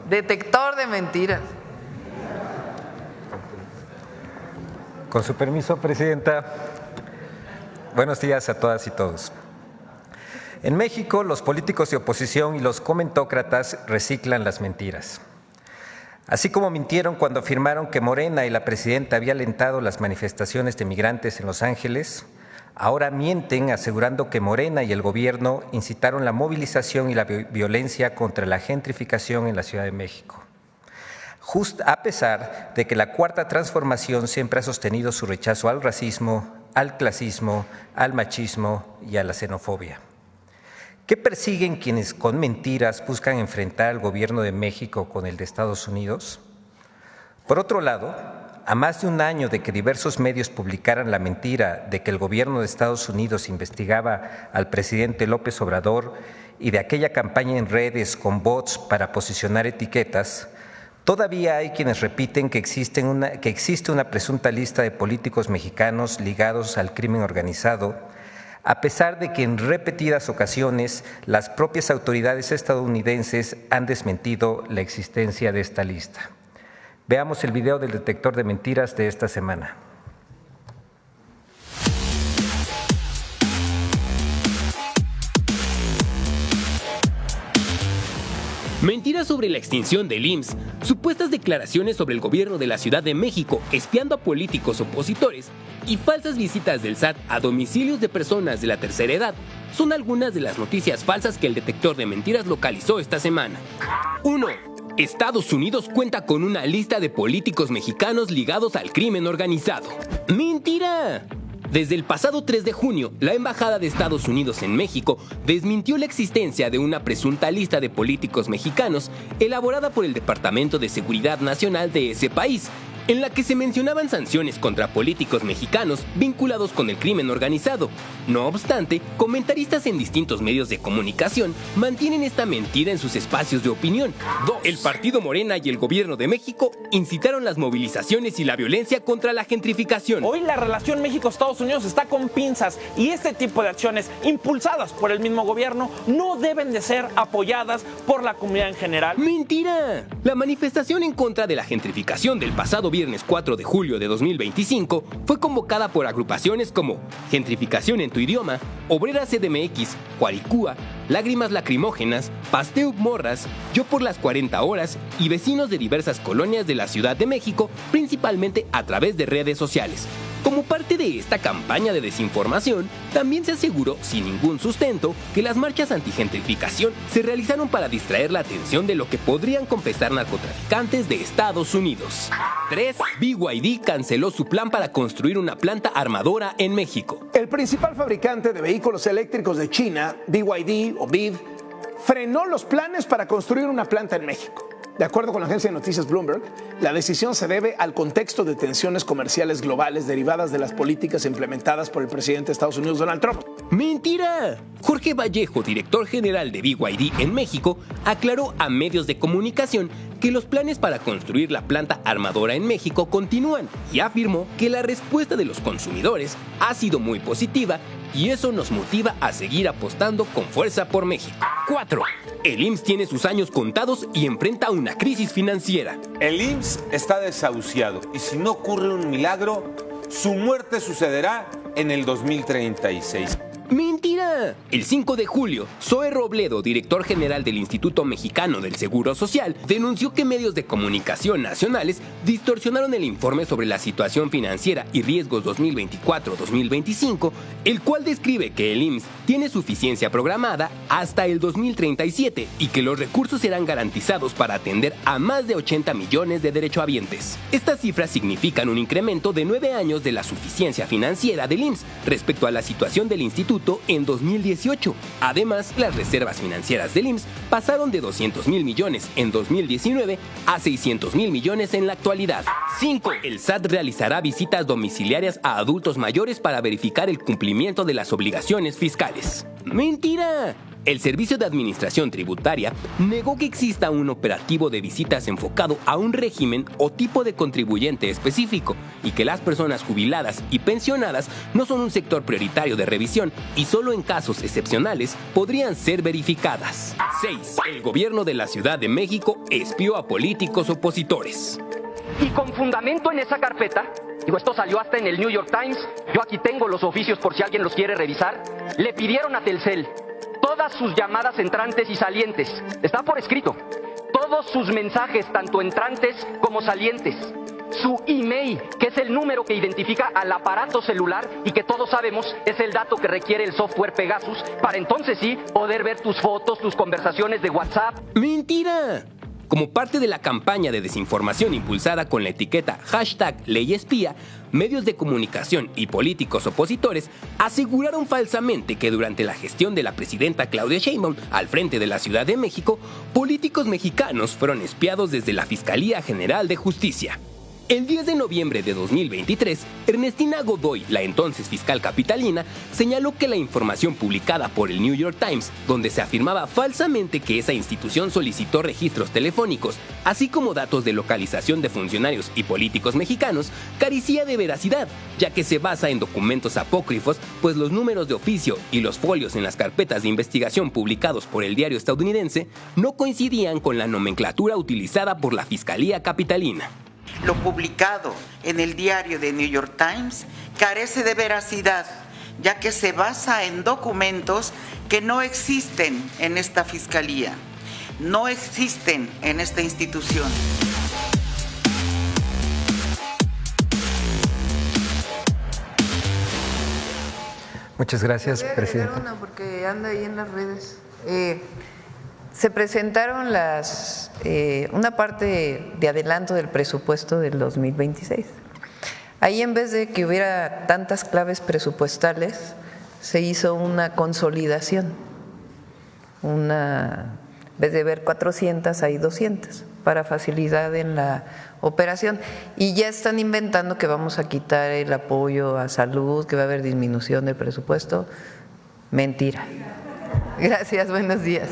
Detector de mentiras. Con su permiso, Presidenta. Buenos días a todas y todos. En México, los políticos de oposición y los comentócratas reciclan las mentiras. Así como mintieron cuando afirmaron que Morena y la presidenta habían alentado las manifestaciones de migrantes en Los Ángeles, ahora mienten asegurando que Morena y el gobierno incitaron la movilización y la violencia contra la gentrificación en la Ciudad de México. A pesar de que la Cuarta Transformación siempre ha sostenido su rechazo al racismo, al clasismo, al machismo y a la xenofobia. ¿Qué persiguen quienes con mentiras buscan enfrentar al gobierno de México con el de Estados Unidos? Por otro lado, a más de un año de que diversos medios publicaran la mentira de que el gobierno de Estados Unidos investigaba al presidente López Obrador y de aquella campaña en redes con bots para posicionar etiquetas, todavía hay quienes repiten que existe una presunta lista de políticos mexicanos ligados al crimen organizado, a pesar de que en repetidas ocasiones las propias autoridades estadounidenses han desmentido la existencia de esta lista. Veamos el video del detector de mentiras de esta semana. Mentiras sobre la extinción del IMSS, supuestas declaraciones sobre el gobierno de la Ciudad de México espiando a políticos opositores y falsas visitas del SAT a domicilios de personas de la tercera edad son algunas de las noticias falsas que el detector de mentiras localizó esta semana. 1. Estados Unidos cuenta con una lista de políticos mexicanos ligados al crimen organizado. ¡Mentira! Desde el pasado 3 de junio, la Embajada de Estados Unidos en México desmintió la existencia de una presunta lista de políticos mexicanos elaborada por el Departamento de Seguridad Nacional de ese país, en la que se mencionaban sanciones contra políticos mexicanos vinculados con el crimen organizado. No obstante, comentaristas en distintos medios de comunicación mantienen esta mentira en sus espacios de opinión. 2. El partido Morena y el gobierno de México incitaron las movilizaciones y la violencia contra la gentrificación. Hoy la relación México-Estados Unidos está con pinzas y este tipo de acciones impulsadas por el mismo gobierno no deben de ser apoyadas por la comunidad en general. ¡Mentira! La manifestación en contra de la gentrificación del pasado viernes 4 de julio de 2025 fue convocada por agrupaciones como Gentrificación en tu idioma, Obreras CDMX, Cuaricúa, Lágrimas Lacrimógenas, Pasteu Morras, Yo por las 40 horas y vecinos de diversas colonias de la Ciudad de México, principalmente a través de redes sociales. Como parte de esta campaña de desinformación, también se aseguró, sin ningún sustento, que las marchas antigentrificación se realizaron para distraer la atención de lo que podrían confesar narcotraficantes de Estados Unidos. 3. BYD canceló su plan para construir una planta armadora en México. El principal fabricante de vehículos eléctricos de China, BYD o BID, frenó los planes para construir una planta en México. De acuerdo con la agencia de noticias Bloomberg, la decisión se debe al contexto de tensiones comerciales globales derivadas de las políticas implementadas por el presidente de Estados Unidos, Donald Trump. ¡Mentira! Jorge Vallejo, director general de BYD en México, aclaró a medios de comunicación que los planes para construir la planta armadora en México continúan y afirmó que la respuesta de los consumidores ha sido muy positiva y eso nos motiva a seguir apostando con fuerza por México. 4. El IMSS tiene sus años contados y enfrenta una crisis financiera. El IMSS está desahuciado y si no ocurre un milagro, su muerte sucederá en el 2036. ¡Mentira! El 5 de julio, Zoe Robledo, director general del Instituto Mexicano del Seguro Social, denunció que medios de comunicación nacionales distorsionaron el informe sobre la situación financiera y riesgos 2024-2025, el cual describe que el IMSS tiene suficiencia programada hasta el 2037 y que los recursos serán garantizados para atender a más de 80 millones de derechohabientes. Estas cifras significan un incremento de 9 años de la suficiencia financiera del IMSS respecto a la situación del instituto en 2018. Además, las reservas financieras del IMSS pasaron de 200,000 millones en 2019 a 600,000 millones en la actualidad. 5. El SAT realizará visitas domiciliarias a adultos mayores para verificar el cumplimiento de las obligaciones fiscales. ¡Mentira! El Servicio de Administración Tributaria negó que exista un operativo de visitas enfocado a un régimen o tipo de contribuyente específico y que las personas jubiladas y pensionadas no son un sector prioritario de revisión y solo en casos excepcionales podrían ser verificadas. 6. El gobierno de la Ciudad de México espió a políticos opositores. Y con fundamento en esa carpeta, esto salió hasta en el New York Times, yo aquí tengo los oficios por si alguien los quiere revisar, le pidieron a Telcel todas sus llamadas entrantes y salientes. Está por escrito. Todos sus mensajes, tanto entrantes como salientes. Su email, que es el número que identifica al aparato celular y que todos sabemos es el dato que requiere el software Pegasus para entonces sí poder ver tus fotos, tus conversaciones de WhatsApp. ¡Mentira! Como parte de la campaña de desinformación impulsada con la etiqueta #LeyEspía, medios de comunicación y políticos opositores aseguraron falsamente que durante la gestión de la presidenta Claudia Sheinbaum al frente de la Ciudad de México, políticos mexicanos fueron espiados desde la Fiscalía General de Justicia. El 10 de noviembre de 2023, Ernestina Godoy, la entonces fiscal capitalina, señaló que la información publicada por el New York Times, donde se afirmaba falsamente que esa institución solicitó registros telefónicos, así como datos de localización de funcionarios y políticos mexicanos, carecía de veracidad, ya que se basa en documentos apócrifos, pues los números de oficio y los folios en las carpetas de investigación publicados por el diario estadounidense no coincidían con la nomenclatura utilizada por la Fiscalía Capitalina. Lo publicado en el diario de New York Times carece de veracidad, ya que se basa en documentos que no existen en esta fiscalía, no existen en esta institución. Muchas gracias, presidenta. Una porque anda ahí en las redes. Se presentaron una parte de adelanto del presupuesto del 2026. Ahí, en vez de que hubiera tantas claves presupuestales, se hizo una consolidación. En vez de ver 400, hay 200 para facilidad en la operación. Y ya están inventando que vamos a quitar el apoyo a salud, que va a haber disminución del presupuesto. Mentira. Gracias, buenos días.